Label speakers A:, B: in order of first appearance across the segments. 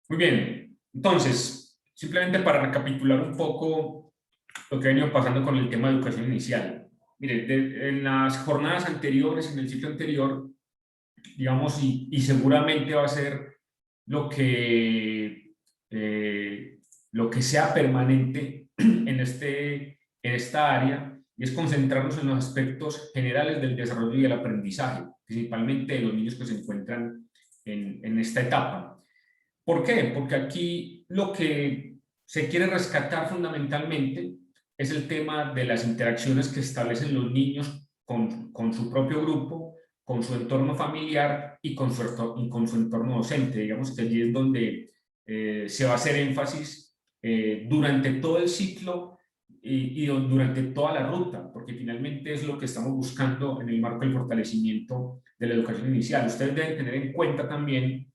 A: Muy bien, entonces, simplemente para recapitular un poco lo que ha venido pasando con el tema de educación inicial. Mire, en las jornadas anteriores, en el ciclo anterior, digamos, y seguramente va a ser lo que, lo que sea permanente en esta área, y es concentrarnos en los aspectos generales del desarrollo y el aprendizaje, principalmente de los niños que se encuentran en esta etapa. ¿Por qué? Porque aquí lo que se quiere rescatar fundamentalmente es el tema de las interacciones que establecen los niños con su propio grupo, con su entorno familiar y con su entorno docente. Digamos que allí es donde se va a hacer énfasis durante todo el ciclo y durante toda la ruta, porque finalmente es lo que estamos buscando en el marco del fortalecimiento de la educación inicial. Ustedes deben tener en cuenta también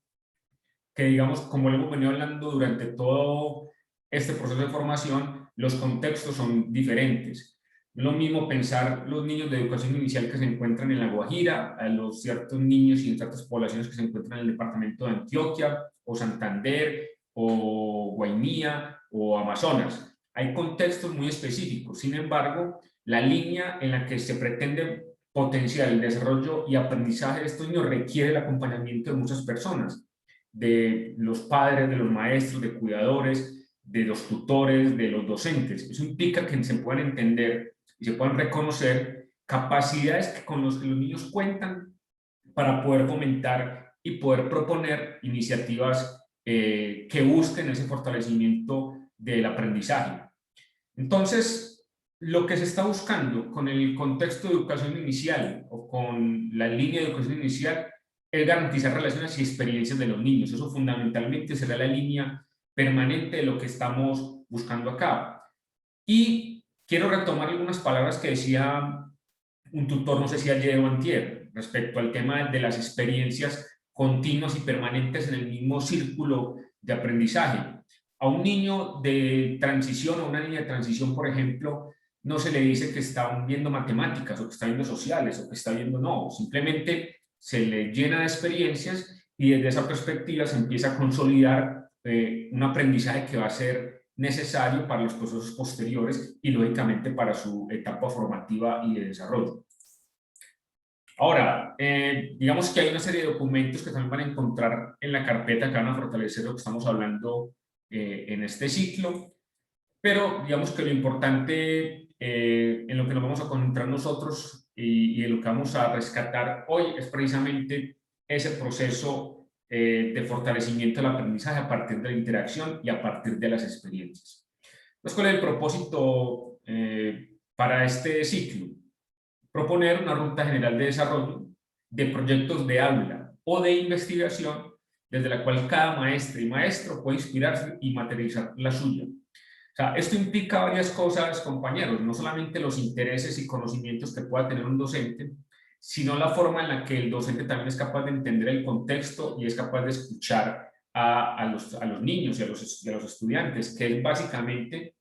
A: que, digamos, como lo hemos venido hablando durante todo este proceso de formación, los contextos son diferentes. No es lo mismo pensar los niños de educación inicial que se encuentran en La Guajira, a los ciertos niños y en ciertas poblaciones que se encuentran en el departamento de Antioquia, o Santander, o Guainía, o Amazonas. Hay contextos muy específicos. Sin embargo, la línea en la que se pretende potenciar el desarrollo y aprendizaje de estos niños requiere el acompañamiento de muchas personas, de los padres, de los maestros, de cuidadores, de los tutores, de los docentes. Eso implica que se puedan entender y se puedan reconocer capacidades con las que los niños cuentan para poder fomentar y poder proponer iniciativas que busquen ese fortalecimiento del aprendizaje. Entonces, lo que se está buscando con el contexto de educación inicial o con la línea de educación inicial es garantizar relaciones y experiencias de los niños. Eso fundamentalmente será la línea permanente de lo que estamos buscando acá. Y quiero retomar algunas palabras que decía un tutor, no sé si ayer o antier, respecto al tema de las experiencias continuas y permanentes en el mismo círculo de aprendizaje. A un niño de transición o una niña de transición, por ejemplo, no se le dice que está viendo matemáticas o que está viendo sociales o que está viendo, no, simplemente se le llena de experiencias y desde esa perspectiva se empieza a consolidar un aprendizaje que va a ser necesario para los procesos posteriores y lógicamente para su etapa formativa y de desarrollo. Ahora, digamos que hay una serie de documentos que también van a encontrar en la carpeta que van a fortalecer lo que estamos hablando en este ciclo, pero digamos que lo importante en lo que nos vamos a concentrar nosotros y en lo que vamos a rescatar hoy es precisamente ese proceso de fortalecimiento del aprendizaje a partir de la interacción y a partir de las experiencias. Entonces, ¿cuál es el propósito para este ciclo? Proponer una ruta general de desarrollo de proyectos de aula o de investigación desde la cual cada maestra y maestro puede inspirarse y materializar la suya. O sea, esto implica varias cosas, compañeros, no solamente los intereses y conocimientos que pueda tener un docente, sino la forma en la que el docente también es capaz de entender el contexto y es capaz de escuchar a los niños y a los estudiantes, que es básicamente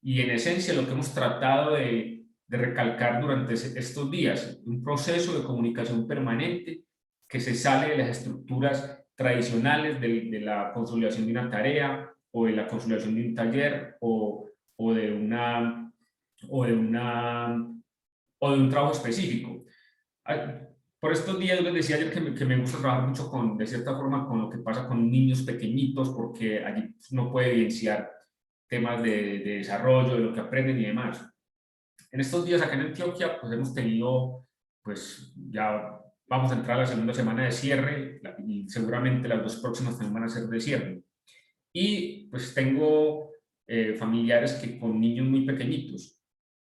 A: y en esencia lo que hemos tratado de recalcar durante estos días, un proceso de comunicación permanente que se sale de las estructuras tradicionales de la consolidación de una tarea o de la consolidación de un taller o de una o de una o de un trabajo específico. Por estos días les decía ayer que me gusta trabajar mucho con, de cierta forma, con lo que pasa con niños pequeñitos, porque allí uno puede evidenciar temas de desarrollo, de lo que aprenden y demás. En estos días acá en Antioquia, pues hemos tenido, pues ya vamos a entrar a la segunda semana de cierre y seguramente las dos próximas también van a ser de cierre. Y pues tengo familiares que con niños muy pequeñitos.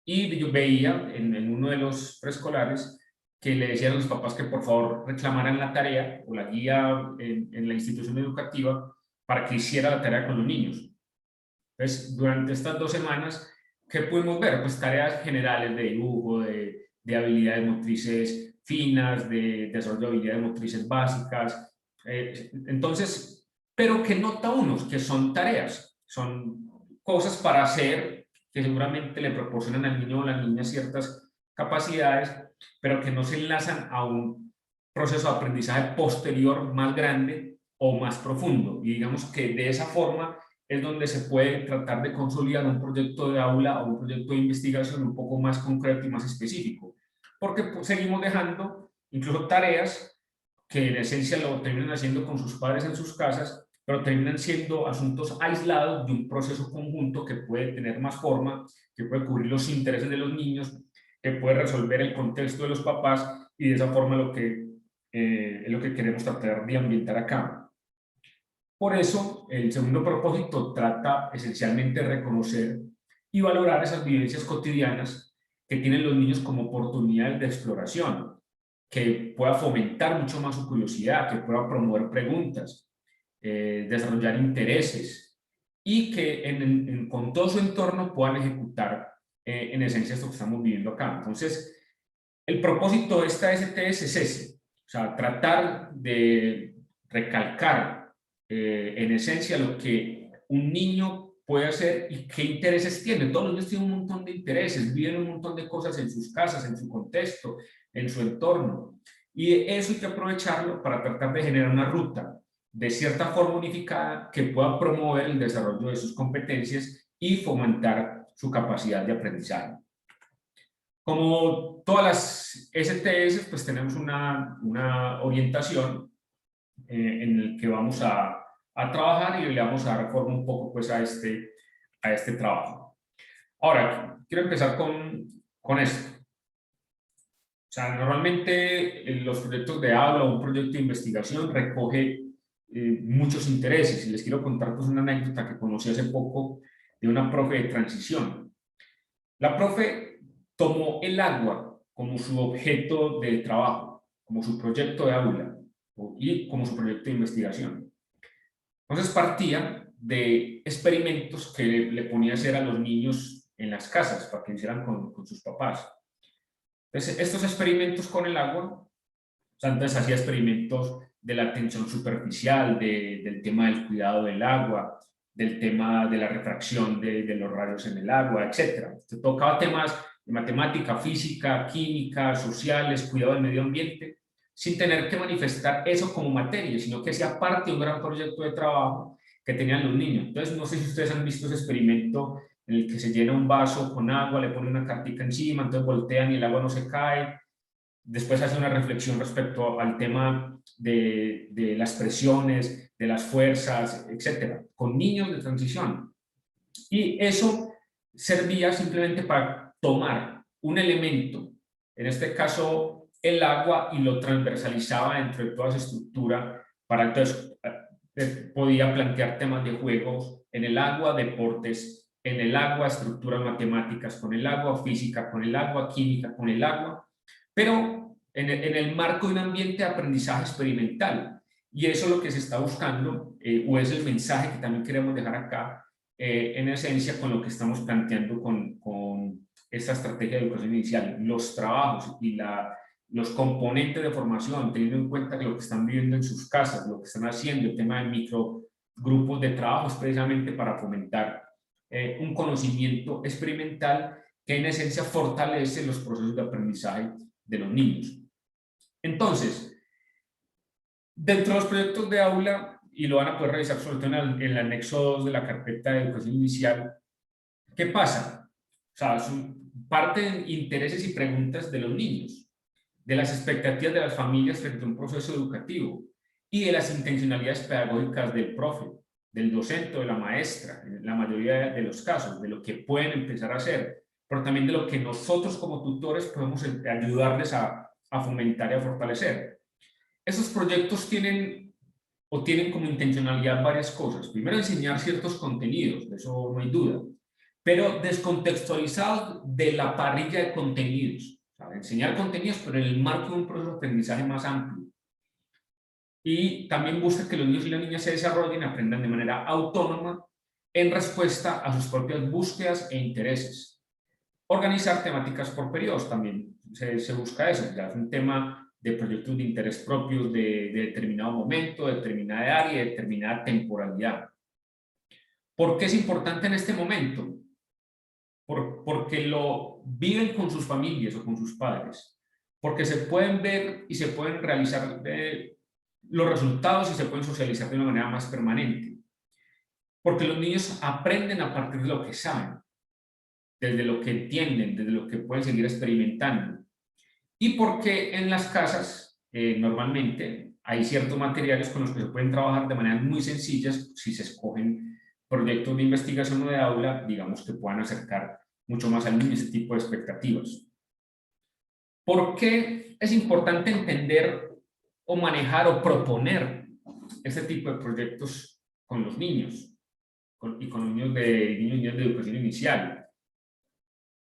A: Y yo veía en uno de los preescolares que le decían a los papás que por favor reclamaran la tarea o la guía en la institución educativa para que hiciera la tarea con los niños. Entonces, durante estas 2 semanas, ¿qué pudimos ver? Pues tareas generales de dibujo, de habilidades motrices finas, de desarrollo de habilidades motrices básicas. Entonces, pero ¿qué nota uno? Que son tareas, son cosas para hacer que seguramente le proporcionan al niño o a la niña ciertas capacidades, pero que no se enlazan a un proceso de aprendizaje posterior más grande o más profundo. Y digamos que de esa forma es donde se puede tratar de consolidar un proyecto de aula o un proyecto de investigación un poco más concreto y más específico. Porque pues, seguimos dejando incluso tareas que en esencia lo terminan haciendo con sus padres en sus casas, pero terminan siendo asuntos aislados de un proceso conjunto que puede tener más forma, que puede cubrir los intereses de los niños, que puede resolver el contexto de los papás, y de esa forma es lo que queremos tratar de ambientar acá. Por eso, el segundo propósito trata esencialmente de reconocer y valorar esas vivencias cotidianas que tienen los niños como oportunidades de exploración, que pueda fomentar mucho más su curiosidad, que pueda promover preguntas, desarrollar intereses y que con todo su entorno puedan ejecutar en esencia esto que estamos viviendo acá. Entonces, el propósito de esta STS es ese, o sea, tratar de recalcar en esencia lo que un niño puede hacer y qué intereses tiene. Todos los niños tienen un montón de intereses, viven un montón de cosas en sus casas, en su contexto, en su entorno. Y eso hay que aprovecharlo para tratar de generar una ruta de cierta forma unificada que pueda promover el desarrollo de sus competencias y fomentar su capacidad de aprendizaje. Como todas las STS, pues tenemos una orientación en el que vamos a trabajar y le vamos a dar forma un poco pues a este trabajo. Ahora, quiero empezar con esto. O sea, normalmente los proyectos de aula o un proyecto de investigación recoge muchos intereses, y les quiero contar pues una anécdota que conocí hace poco de una profe de transición. La profe tomó el agua como su objeto de trabajo, como su proyecto de aula y como su proyecto de investigación. Entonces partía de experimentos que le ponía a hacer a los niños en las casas para que hicieran con sus papás. Entonces, estos experimentos con el agua, o sea, entonces hacía experimentos de la tensión superficial, del tema del cuidado del agua, del tema de la refracción de los rayos en el agua, etc. Se tocaba temas de matemática, física, química, sociales, cuidado del medio ambiente, sin tener que manifestar eso como materia, sino que hacía parte de un gran proyecto de trabajo que tenían los niños. Entonces, no sé si ustedes han visto ese experimento en el que se llena un vaso con agua, le pone una cartica encima, entonces voltean y el agua no se cae. Después hace una reflexión respecto al tema de las presiones, de las fuerzas, etcétera, con niños de transición. Y eso servía simplemente para tomar un elemento, en este caso el agua, y lo transversalizaba dentro de toda esa estructura para entonces podía plantear temas de juegos en el agua, deportes en el agua, estructuras matemáticas con el agua, física con el agua, química con el agua, pero en el marco de un ambiente de aprendizaje experimental. Y eso es lo que se está buscando, o es el mensaje que también queremos dejar acá, en esencia con lo que estamos planteando con esta estrategia de educación inicial, los trabajos y los componentes de formación, teniendo en cuenta que lo que están viviendo en sus casas, lo que están haciendo, el tema de microgrupos de trabajo, es precisamente para fomentar un conocimiento experimental que en esencia fortalece los procesos de aprendizaje de los niños. Entonces, dentro de los proyectos de aula, y lo van a poder revisar sobre todo en el anexo 2 de la carpeta de educación inicial, ¿qué pasa? O sea, son parte de intereses y preguntas de los niños, de las expectativas de las familias frente a un proceso educativo y de las intencionalidades pedagógicas del profe, del docente o de la maestra, en la mayoría de los casos, de lo que pueden empezar a hacer, pero también de lo que nosotros como tutores podemos ayudarles a fomentar y a fortalecer. Esos proyectos tienen como intencionalidad varias cosas. Primero, enseñar ciertos contenidos, de eso no hay duda, pero descontextualizados de la parrilla de contenidos. O sea, enseñar contenidos, pero en el marco de un proceso de aprendizaje más amplio. Y también busca que los niños y las niñas se desarrollen y aprendan de manera autónoma en respuesta a sus propias búsquedas e intereses. Organizar temáticas por periodos también se busca eso, ya es un tema de proyectos de interés propios de determinado momento, de determinada área, de determinada temporalidad. ¿Por qué es importante en este momento? Porque lo viven con sus familias o con sus padres, porque se pueden ver y se pueden realizar los resultados y se pueden socializar de una manera más permanente. Porque los niños aprenden a partir de lo que saben, desde lo que entienden, desde lo que pueden seguir experimentando. Y porque en las casas normalmente hay ciertos materiales con los que se pueden trabajar de maneras muy sencillas si se escogen proyectos de investigación o de aula, digamos que puedan acercar mucho más al niño ese tipo de expectativas. ¿Por qué es importante entender o manejar o proponer este tipo de proyectos con los niños y con los niños y niñas de educación inicial?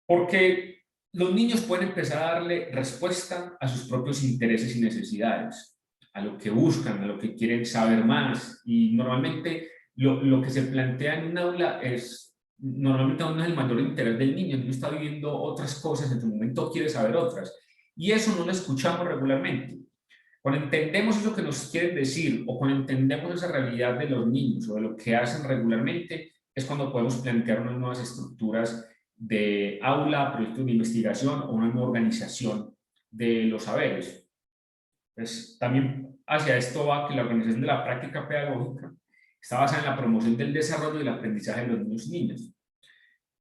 A: Porque los niños pueden empezar a darle respuesta a sus propios intereses y necesidades, a lo que buscan, a lo que quieren saber más. Y normalmente lo que se plantea en un aula es, normalmente no es el mayor interés del niño. El niño está viviendo otras cosas, en su momento quiere saber otras. Y eso no lo escuchamos regularmente. Cuando entendemos eso que nos quieren decir o cuando entendemos esa realidad de los niños o de lo que hacen regularmente, es cuando podemos plantear unas nuevas estructuras de aula, proyectos de investigación o una nueva organización de los saberes. Pues también hacia esto va que la organización de la práctica pedagógica está basada en la promoción del desarrollo y el aprendizaje de los niños y niñas.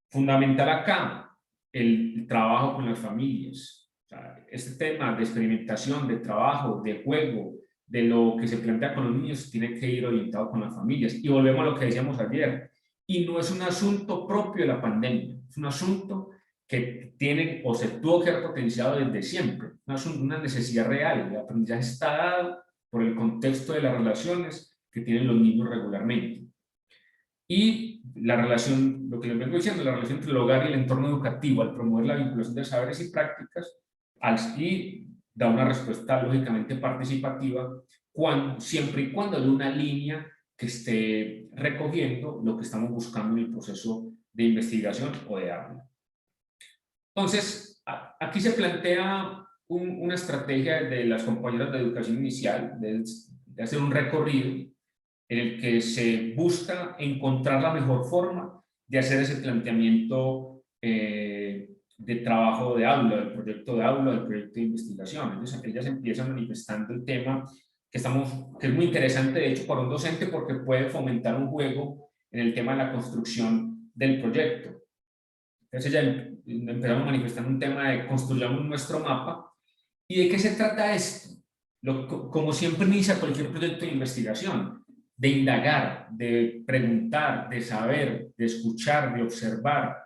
A: Fundamental acá, el trabajo con las familias. O sea, este tema de experimentación, de trabajo, de juego, de lo que se plantea con los niños, tiene que ir orientado con las familias. Y volvemos a lo que decíamos ayer. Y no es un asunto propio de la pandemia, es un asunto que tiene o se tuvo que haber potenciado desde siempre. Una necesidad real. El aprendizaje está dado por el contexto de las relaciones que tienen los niños regularmente. Y la relación, lo que les vengo diciendo, la relación entre el hogar y el entorno educativo, al promover la vinculación de saberes y prácticas, y da una respuesta lógicamente participativa, siempre y cuando haya una línea que esté recogiendo lo que estamos buscando en el proceso de investigación o de aula. Entonces, aquí se plantea una estrategia de las compañeras de educación inicial, de hacer un recorrido en el que se busca encontrar la mejor forma de hacer ese planteamiento de trabajo de aula, del proyecto de aula, del proyecto de investigación. Entonces, ellas empiezan manifestando el tema que es muy interesante, de hecho, para un docente porque puede fomentar un juego en el tema de la construcción del proyecto. Entonces, ya empezamos manifestando un tema de construyamos nuestro mapa. ¿Y de qué se trata esto? Como siempre inicia cualquier proyecto de investigación, de indagar, de preguntar, de saber, de escuchar, de observar,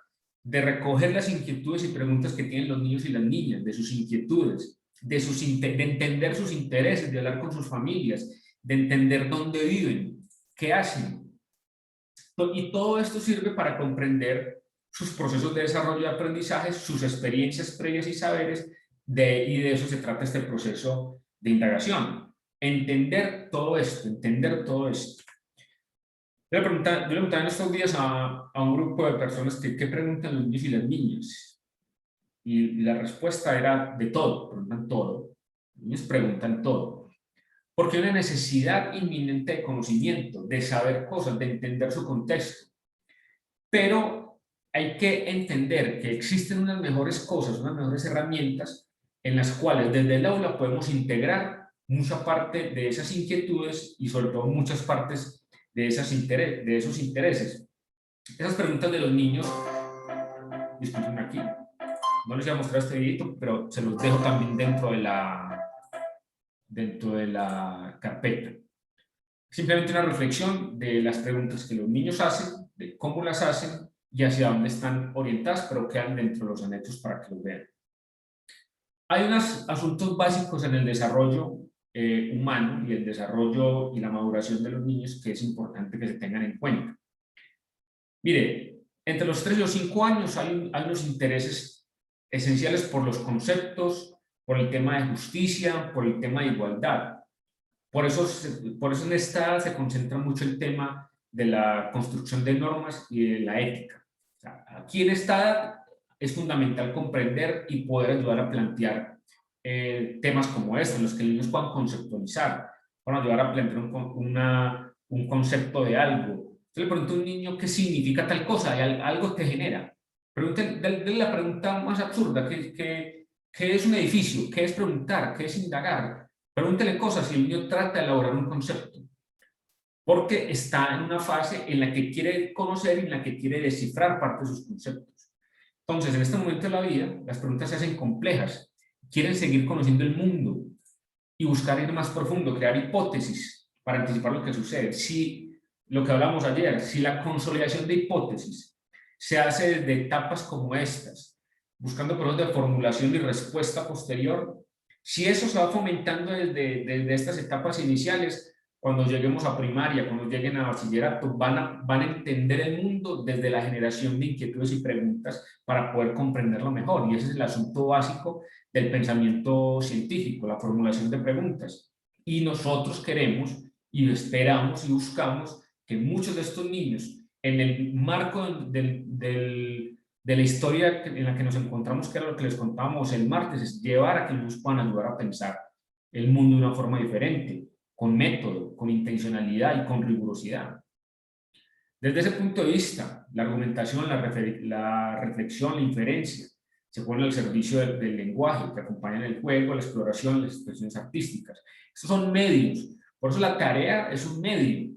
A: de recoger las inquietudes y preguntas que tienen los niños y las niñas, de sus inquietudes, de entender sus intereses, de hablar con sus familias, de entender dónde viven, qué hacen. Y todo esto sirve para comprender sus procesos de desarrollo y aprendizaje, sus experiencias previas y saberes, y de eso se trata este proceso de indagación. Entender todo esto, entender todo esto. Yo le preguntaba en estos días a un grupo de personas qué preguntan los niños y las niñas. Y la respuesta era de todo, preguntan todo. Los niños preguntan todo. Porque hay una necesidad inminente de conocimiento, de saber cosas, de entender su contexto. Pero hay que entender que existen unas mejores cosas, unas mejores herramientas en las cuales desde el aula podemos integrar mucha parte de esas inquietudes y sobre todo muchas partes de esos intereses. Esas preguntas de los niños, disculpen aquí, no les voy a mostrar este videito, pero se los dejo también dentro de la carpeta. Simplemente una reflexión de las preguntas que los niños hacen, de cómo las hacen y hacia dónde están orientadas, pero quedan dentro de los anexos para que los vean. Hay unos asuntos básicos en el desarrollo humano y el desarrollo y la maduración de los niños que es importante que se tengan en cuenta. Mire, entre los 3 y los 5 años hay unos intereses esenciales por los conceptos, por el tema de justicia, por el tema de igualdad. Por eso en esta edad se concentra mucho el tema de la construcción de normas y de la ética. O sea, aquí en esta edad es fundamental comprender y poder ayudar a plantear temas como este, en los que los niños puedan conceptualizar, puedan ayudar a plantear un concepto de algo. Yo le pregunto a un niño qué significa tal cosa, y algo te genera. Denle la pregunta más absurda, ¿qué es un edificio? ¿Qué es preguntar? ¿Qué es indagar? Pregúntele cosas y el niño trata de elaborar un concepto, porque está en una fase en la que quiere conocer y en la que quiere descifrar parte de sus conceptos. Entonces, en este momento de la vida, las preguntas se hacen complejas, quieren seguir conociendo el mundo y buscar ir más profundo, crear hipótesis para anticipar lo que sucede. Si lo que hablamos ayer, si la consolidación de hipótesis se hace desde etapas como estas, buscando procesos de formulación y respuesta posterior, si eso se va fomentando desde estas etapas iniciales, cuando lleguemos a primaria, cuando lleguen a bachillerato, van a entender el mundo desde la generación de inquietudes y preguntas para poder comprenderlo mejor. Y ese es el asunto básico del pensamiento científico, la formulación de preguntas. Y nosotros queremos y esperamos y buscamos que muchos de estos niños, en el marco de la historia en la que nos encontramos, que era lo que les contábamos el martes, es llevar a que nos puedan ayudar a pensar el mundo de una forma diferente, con método, con intencionalidad y con rigurosidad. Desde ese punto de vista, la argumentación, la reflexión, la inferencia, se pone al servicio del lenguaje, que acompañan el juego, la exploración, las expresiones artísticas. Estos son medios, por eso la tarea es un medio.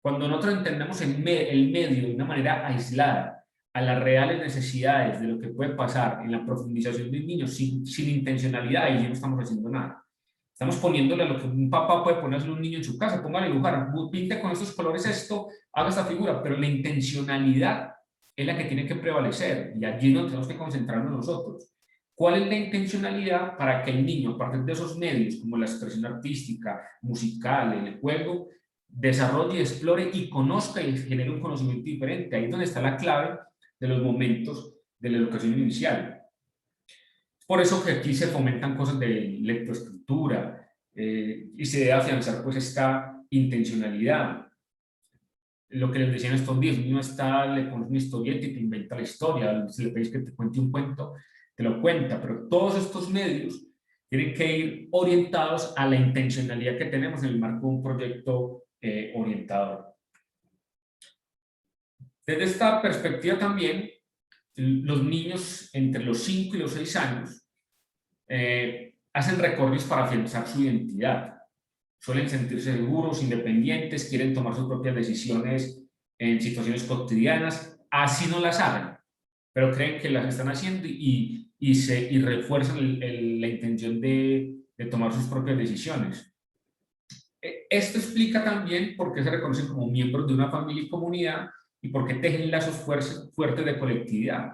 A: Cuando nosotros entendemos el medio de una manera aislada a las reales necesidades de lo que puede pasar en la profundización de un niño sin intencionalidad, ahí no estamos haciendo nada. Estamos poniéndole a lo que un papá puede ponerle a un niño en su casa, póngale a dibujar, pinte con estos colores esto, haga esta figura, pero la intencionalidad es la que tiene que prevalecer y allí nos tenemos que concentrarnos nosotros. ¿Cuál es la intencionalidad para que el niño, a partir de esos medios, como la expresión artística, musical, el juego, desarrolle, explore y conozca y genere un conocimiento diferente? Ahí es donde está la clave de los momentos de la educación inicial. Por eso que aquí se fomentan cosas de lectoescritura y se debe afianzar pues esta intencionalidad. Lo que les decía en estos días, uno está, le pones una historieta y te inventa la historia, si le pedís que te cuente un cuento, te lo cuenta, pero todos estos medios tienen que ir orientados a la intencionalidad que tenemos en el marco de un proyecto orientador. Desde esta perspectiva también, los niños entre los 5 y los 6 años hacen recorridos para afianzar su identidad. Suelen sentirse seguros, independientes, quieren tomar sus propias decisiones en situaciones cotidianas, así no las hagan, pero creen que las están haciendo y refuerzan la intención de tomar sus propias decisiones. Esto explica también por qué se reconocen como miembros de una familia y comunidad y por qué tejen lazos fuertes de colectividad.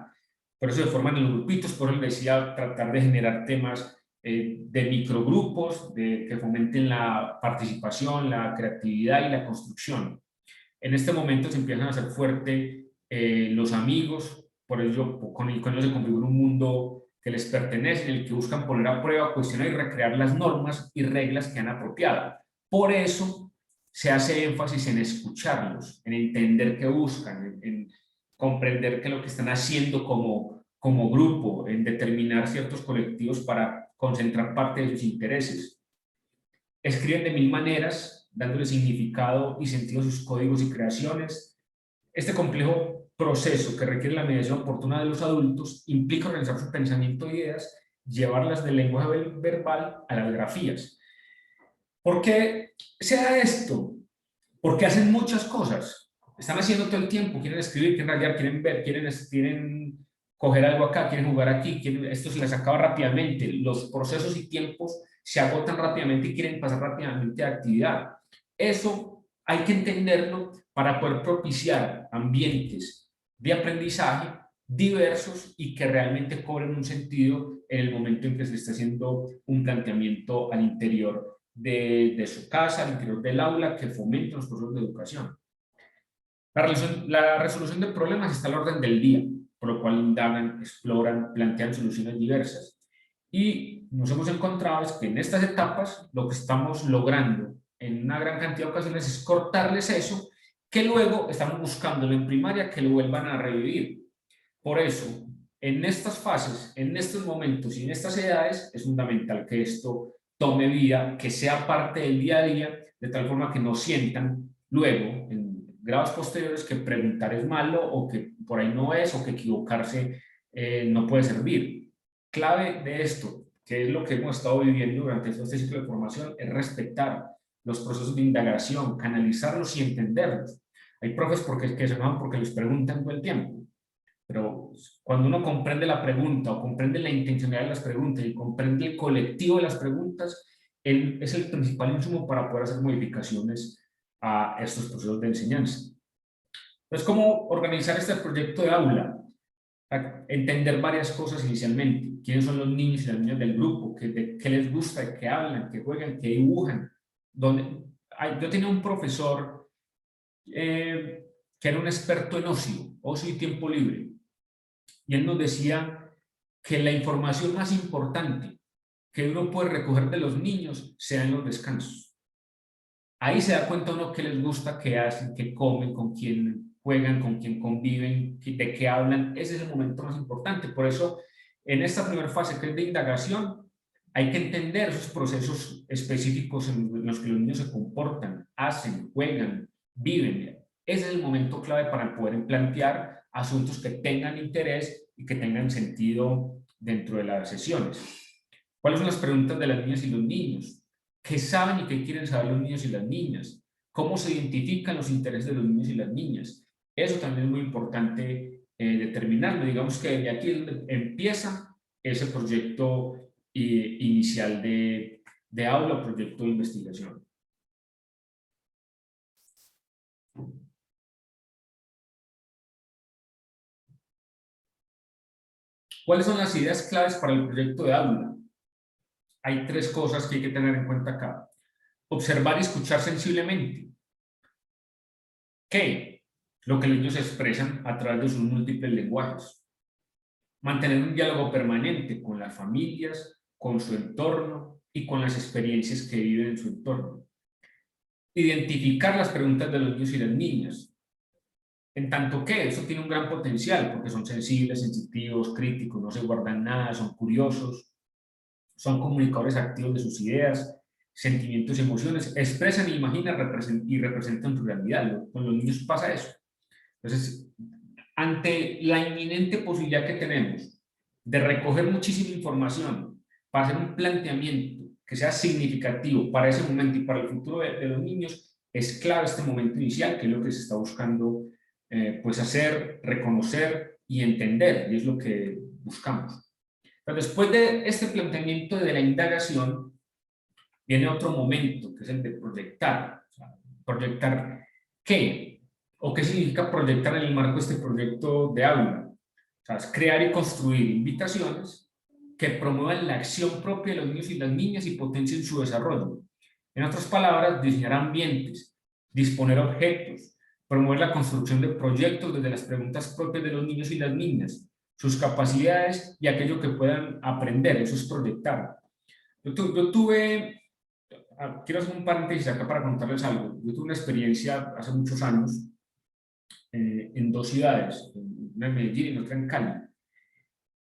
A: Por eso se forman en grupitos, por eso les decía, tratar de generar temas de microgrupos que fomenten la participación, la creatividad y la construcción. En este momento se empiezan a hacer fuertes los amigos, por ello con ellos se configura un mundo que les pertenece, en el que buscan poner a prueba, cuestionar y recrear las normas y reglas que han apropiado. Por eso se hace énfasis en escucharlos, en entender qué buscan, en comprender qué es lo que están haciendo como grupo, en determinar ciertos colectivos para concentrar parte de sus intereses. Escriben de 1000 maneras, dándole significado y sentido a sus códigos y creaciones. Este complejo proceso que requiere la mediación oportuna de los adultos implica organizar su pensamiento e ideas, llevarlas del lenguaje verbal a las grafías. ¿Por qué se da esto? Porque hacen muchas cosas. Están haciendo todo el tiempo, quieren escribir, quieren rayar, quieren ver, quieren coger algo acá, quieren jugar aquí, esto se les acaba rápidamente. Los procesos y tiempos se agotan rápidamente y quieren pasar rápidamente a actividad. Eso hay que entenderlo para poder propiciar ambientes de aprendizaje diversos y que realmente cobren un sentido en el momento en que se está haciendo un planteamiento al interior de su casa, al interior del aula, que fomente los procesos de educación. La resolución de problemas está al orden del día, por lo cual indagan, exploran, plantean soluciones diversas. Y nos hemos encontrado es que en estas etapas lo que estamos logrando en una gran cantidad de ocasiones es cortarles eso, que luego estamos buscándolo en primaria que lo vuelvan a revivir. Por eso, en estas fases, en estos momentos y en estas edades, es fundamental que esto tome vida, que sea parte del día a día, de tal forma que no sientan luego, en grados posteriores, que preguntar es malo o que por ahí no es o que equivocarse no puede servir. Clave de esto, que es lo que hemos estado viviendo durante todo este ciclo de formación, es respetar los procesos de indagación, canalizarlos y entenderlos. Hay profes que se enojan porque les preguntan todo el tiempo, pero cuando uno comprende la pregunta o comprende la intencionalidad de las preguntas y comprende el colectivo de las preguntas, él es el principal insumo para poder hacer modificaciones a estos procesos de enseñanza. Entonces, ¿cómo organizar este proyecto de aula? Entender varias cosas inicialmente. ¿Quiénes son los niños y las niñas del grupo? ¿Qué les gusta? ¿Qué hablan? ¿Qué juegan? ¿Qué dibujan? Yo tenía un profesor que era un experto en ocio y tiempo libre. Y él nos decía que la información más importante que uno puede recoger de los niños sea en los descansos. Ahí se da cuenta uno qué les gusta, qué hacen, qué comen, con quién juegan, con quién conviven, de qué hablan. Ese es el momento más importante. Por eso, en esta primera fase que es de indagación, hay que entender esos procesos específicos en los que los niños se comportan, hacen, juegan, viven. Ese es el momento clave para poder plantear asuntos que tengan interés y que tengan sentido dentro de las sesiones. ¿Cuáles son las preguntas de las niñas y los niños? ¿Qué saben y qué quieren saber los niños y las niñas? ¿Cómo se identifican los intereses de los niños y las niñas? Eso también es muy importante determinarlo. Digamos que de aquí es donde empieza ese proyecto inicial de aula, proyecto de investigación. ¿Cuáles son las ideas claves para el proyecto de aula? Hay tres cosas que hay que tener en cuenta acá. Observar y escuchar sensiblemente. ¿Qué? Lo que los niños expresan a través de sus múltiples lenguajes. Mantener un diálogo permanente con las familias, con su entorno y con las experiencias que viven en su entorno. Identificar las preguntas de los niños y las niñas. En tanto que eso tiene un gran potencial porque son sensibles, sensitivos, críticos, no se guardan nada, son curiosos, son comunicadores activos de sus ideas, sentimientos y emociones, expresan, imaginan y representan su realidad. Con los niños pasa eso. Entonces, ante la inminente posibilidad que tenemos de recoger muchísima información para hacer un planteamiento que sea significativo para ese momento y para el futuro de los niños, es clave este momento inicial, que es lo que se está buscando pues hacer, reconocer y entender, y es lo que buscamos. Pero después de este planteamiento de la indagación, viene otro momento, que es el de proyectar. O sea, ¿proyectar qué? ¿O qué significa proyectar en el marco de este proyecto de aula? O sea, es crear y construir invitaciones que promuevan la acción propia de los niños y las niñas y potencien su desarrollo. En otras palabras, diseñar ambientes, disponer objetos, promover la construcción de proyectos desde las preguntas propias de los niños y las niñas, sus capacidades y aquello que puedan aprender, eso es proyectar. Yo tuve, quiero hacer un paréntesis acá para contarles algo. Yo tuve una experiencia hace muchos años en dos ciudades, una en Medellín y otra en Cali,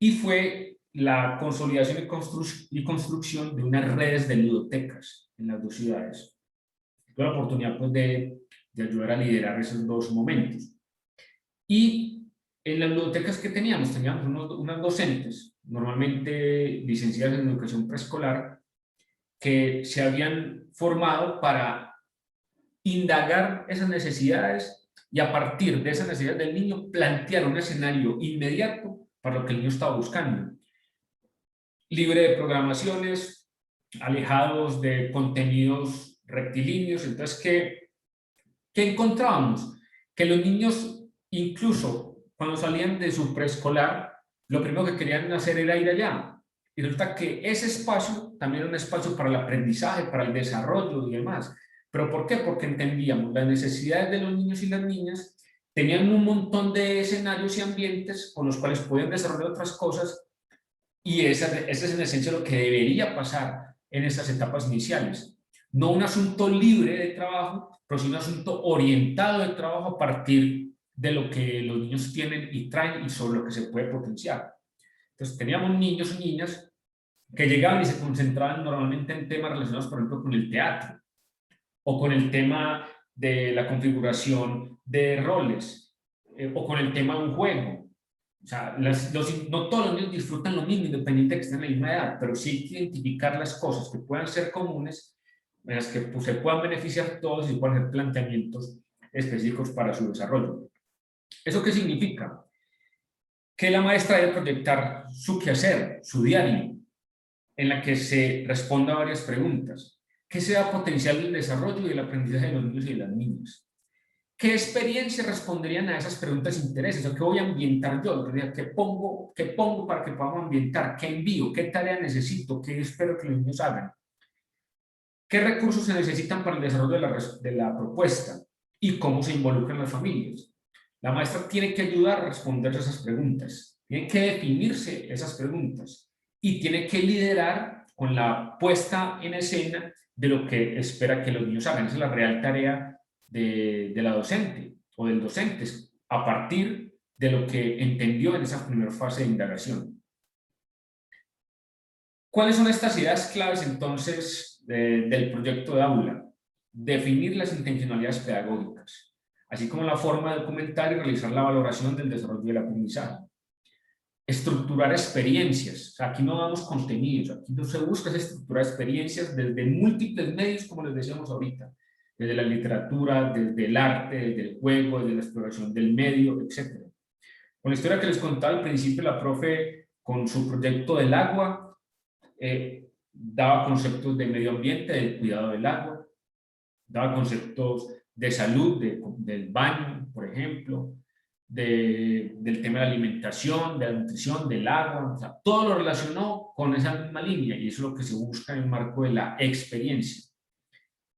A: y fue la consolidación y construcción de unas redes de ludotecas en las dos ciudades. Tuve la oportunidad pues, de ayudar a liderar esos dos momentos. Y en las ludotecas que teníamos unas docentes, normalmente licenciadas en educación preescolar, que se habían formado para indagar esas necesidades y a partir de esas necesidades del niño plantear un escenario inmediato para lo que el niño estaba buscando. Libre de programaciones, alejados de contenidos rectilíneos. Entonces, ¿qué encontrábamos? Que los niños, incluso cuando salían de su preescolar, lo primero que querían hacer era ir allá. Y resulta que ese espacio también era un espacio para el aprendizaje, para el desarrollo y demás. ¿Pero por qué? Porque entendíamos las necesidades de los niños y las niñas, tenían un montón de escenarios y ambientes con los cuales podían desarrollar otras cosas y ese es en esencia lo que debería pasar en estas etapas iniciales. No un asunto libre de trabajo, pero sí un asunto orientado de trabajo a partir de lo que los niños tienen y traen y sobre lo que se puede potenciar. Entonces teníamos niños y niñas que llegaban y se concentraban normalmente en temas relacionados, por ejemplo, con el teatro o con el tema de la configuración de roles o con el tema de un juego. O sea, no todos los niños disfrutan lo mismo, independiente de que estén en la misma edad, pero sí hay que identificar las cosas que puedan ser comunes, en las que pues, se puedan beneficiar todos y puedan hacer planteamientos específicos para su desarrollo. ¿Eso qué significa? Que la maestra debe proyectar su quehacer, su diario, en la que se responda a varias preguntas. ¿Qué sea potencial del desarrollo y del aprendizaje de los niños y de las niñas? ¿Qué experiencias responderían a esas preguntas e intereses? ¿O qué voy a ambientar yo? ¿Qué pongo para que podamos ambientar? ¿Qué envío? ¿Qué tarea necesito? ¿Qué espero que los niños hagan? ¿Qué recursos se necesitan para el desarrollo de la propuesta? ¿Y cómo se involucran las familias? La maestra tiene que ayudar a responder esas preguntas. Tiene que definirse esas preguntas. Y tiene que liderar con la puesta en escena de lo que espera que los niños hagan. Esa es la real tarea de la docente o del docente, a partir de lo que entendió en esa primera fase de indagación. ¿Cuáles son estas ideas claves entonces del proyecto de aula? Definir las intencionalidades pedagógicas, así como la forma de documentar y realizar la valoración del desarrollo del aprendizaje. Estructurar experiencias, o sea, aquí no damos contenidos, aquí no se busca estructurar experiencias desde múltiples medios, como les decíamos ahorita, desde la literatura, desde el arte, desde el juego, desde la exploración del medio, etc. Con la historia que les contaba al principio, la profe, con su proyecto del agua, daba conceptos de medio ambiente, del cuidado del agua, daba conceptos de salud, del baño, por ejemplo, del tema de la alimentación, de la nutrición, del agua, o sea, todo lo relacionó con esa misma línea y eso es lo que se busca en el marco de la experiencia.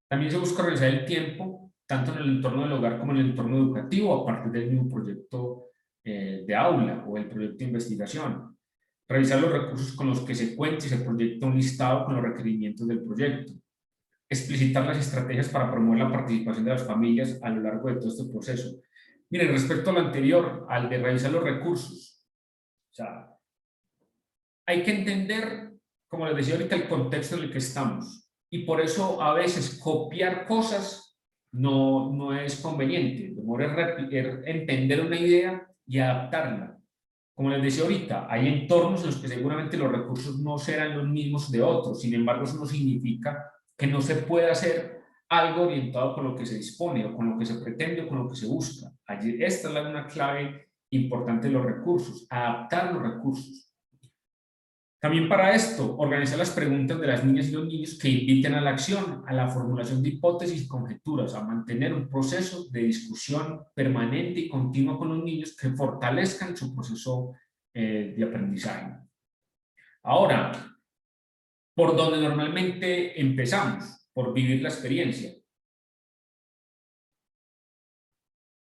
A: También se busca realizar el tiempo, tanto en el entorno del hogar como en el entorno educativo, a partir del mismo proyecto de aula o el proyecto de investigación. Revisar los recursos con los que se cuenta y se proyecta un listado con los requerimientos del proyecto. Explicitar las estrategias para promover la participación de las familias a lo largo de todo este proceso. Miren, respecto a lo anterior, al de revisar los recursos, o sea, hay que entender, como les decía ahorita, el contexto en el que estamos. Y por eso a veces copiar cosas no es conveniente. Lo mejor es entender una idea y adaptarla. Como les decía ahorita, hay entornos en los que seguramente los recursos no serán los mismos de otros. Sin embargo, eso no significa que no se pueda hacer algo orientado con lo que se dispone o con lo que se pretende o con lo que se busca. Allí, esta es una clave importante de los recursos, adaptar los recursos. También para esto, organizar las preguntas de las niñas y los niños que inviten a la acción, a la formulación de hipótesis y conjeturas, a mantener un proceso de discusión permanente y continua con los niños que fortalezcan su proceso de aprendizaje. Ahora, por donde normalmente empezamos, por vivir la experiencia.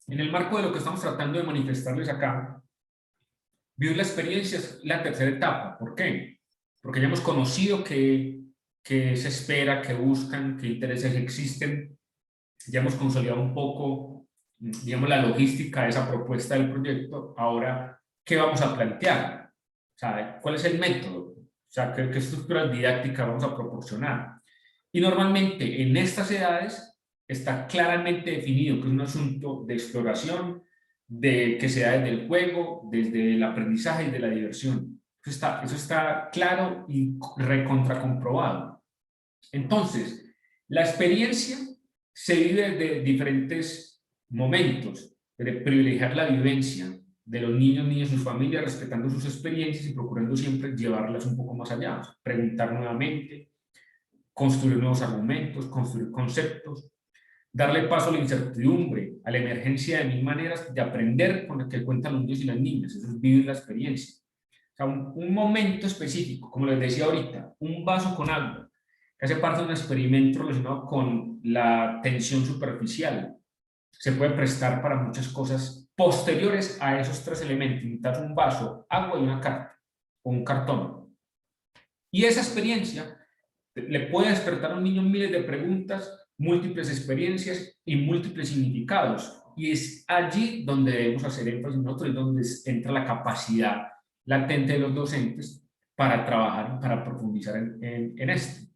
A: En el marco de lo que estamos tratando de manifestarles acá, vivir la experiencia es la tercera etapa. ¿Por qué? Porque ya hemos conocido qué se espera, qué buscan, qué intereses existen. Ya hemos consolidado un poco, digamos, la logística de esa propuesta del proyecto. Ahora, ¿qué vamos a plantear? O sea, ¿cuál es el método? O sea, ¿qué estructuras didácticas vamos a proporcionar? Y normalmente en estas edades está claramente definido que es un asunto de exploración, que se da desde el juego, desde el aprendizaje y de la diversión. Eso está claro y recontracomprobado. Entonces, la experiencia se vive desde diferentes momentos, de privilegiar la vivencia de los niños, niñas y sus familias, respetando sus experiencias y procurando siempre llevarlas un poco más allá, preguntar nuevamente, construir nuevos argumentos, construir conceptos, darle paso a la incertidumbre, a la emergencia de mil maneras de aprender con lo que cuentan los niños y las niñas, eso es vivir la experiencia. O sea, un momento específico, como les decía ahorita, un vaso con agua, que hace parte de un experimento relacionado con la tensión superficial, se puede prestar para muchas cosas posteriores a esos tres elementos, necesitas un vaso, agua y una carta, o un cartón. Y esa experiencia le puede despertar a un niño miles de preguntas, múltiples experiencias y múltiples significados. Y es allí donde debemos hacer énfasis nosotros, es donde entra la capacidad latente de los docentes para trabajar, para profundizar en esto.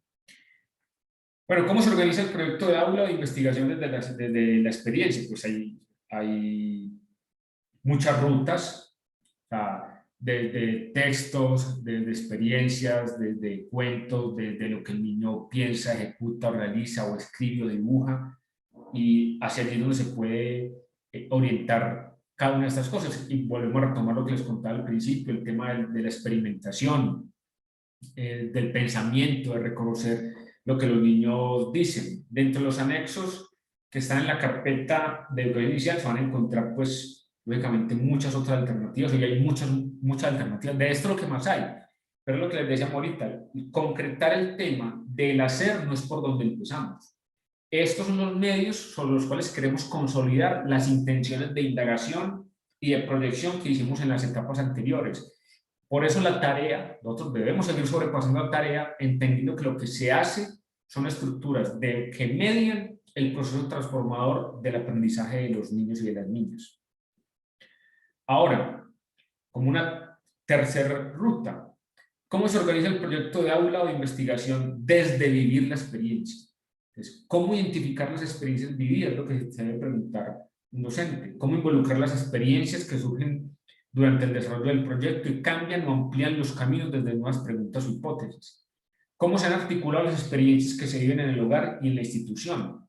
A: Bueno, ¿cómo se organiza el proyecto de aula de investigación desde la experiencia? Pues hay muchas rutas. O sea, desde textos, desde experiencias, desde cuentos, desde lo que el niño piensa, ejecuta, realiza o escribe o dibuja, y hacia allí donde se puede orientar cada una de estas cosas. Y volvemos a retomar lo que les contaba al principio, el tema de la experimentación, del pensamiento, de reconocer lo que los niños dicen. Dentro de los anexos que están en la carpeta de educación inicial se van a encontrar, pues, lógicamente, muchas otras alternativas, y hay muchas alternativas. De esto lo que más hay. Pero lo que les decía ahorita, concretar el tema del hacer no es por donde empezamos. Estos son los medios sobre los cuales queremos consolidar las intenciones de indagación y de proyección que hicimos en las etapas anteriores. Por eso la tarea, nosotros debemos seguir sobrepasando la tarea, entendiendo que lo que se hace son estructuras que median el proceso transformador del aprendizaje de los niños y de las niñas. Ahora, como una tercera ruta, ¿cómo se organiza el proyecto de aula o de investigación desde vivir la experiencia? Entonces, ¿cómo identificar las experiencias vividas? Es lo que se debe preguntar un docente. ¿Cómo involucrar las experiencias que surgen durante el desarrollo del proyecto y cambian o amplían los caminos desde nuevas preguntas o hipótesis? ¿Cómo se han articulado las experiencias que se viven en el hogar y en la institución?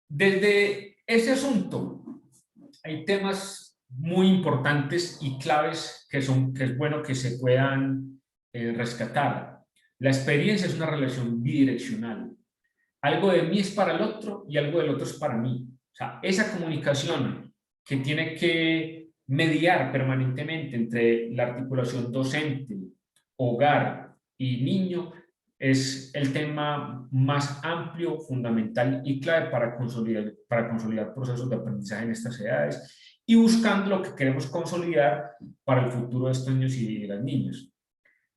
A: Desde ese asunto, hay temas muy importantes y claves que es bueno que se puedan rescatar. La experiencia es una relación bidireccional. Algo de mí es para el otro y algo del otro es para mí. O sea, esa comunicación que tiene que mediar permanentemente entre la articulación docente, hogar y niño es el tema más amplio, fundamental y clave para consolidar procesos de aprendizaje en estas edades y buscando lo que queremos consolidar para el futuro de estos niños y de las niñas.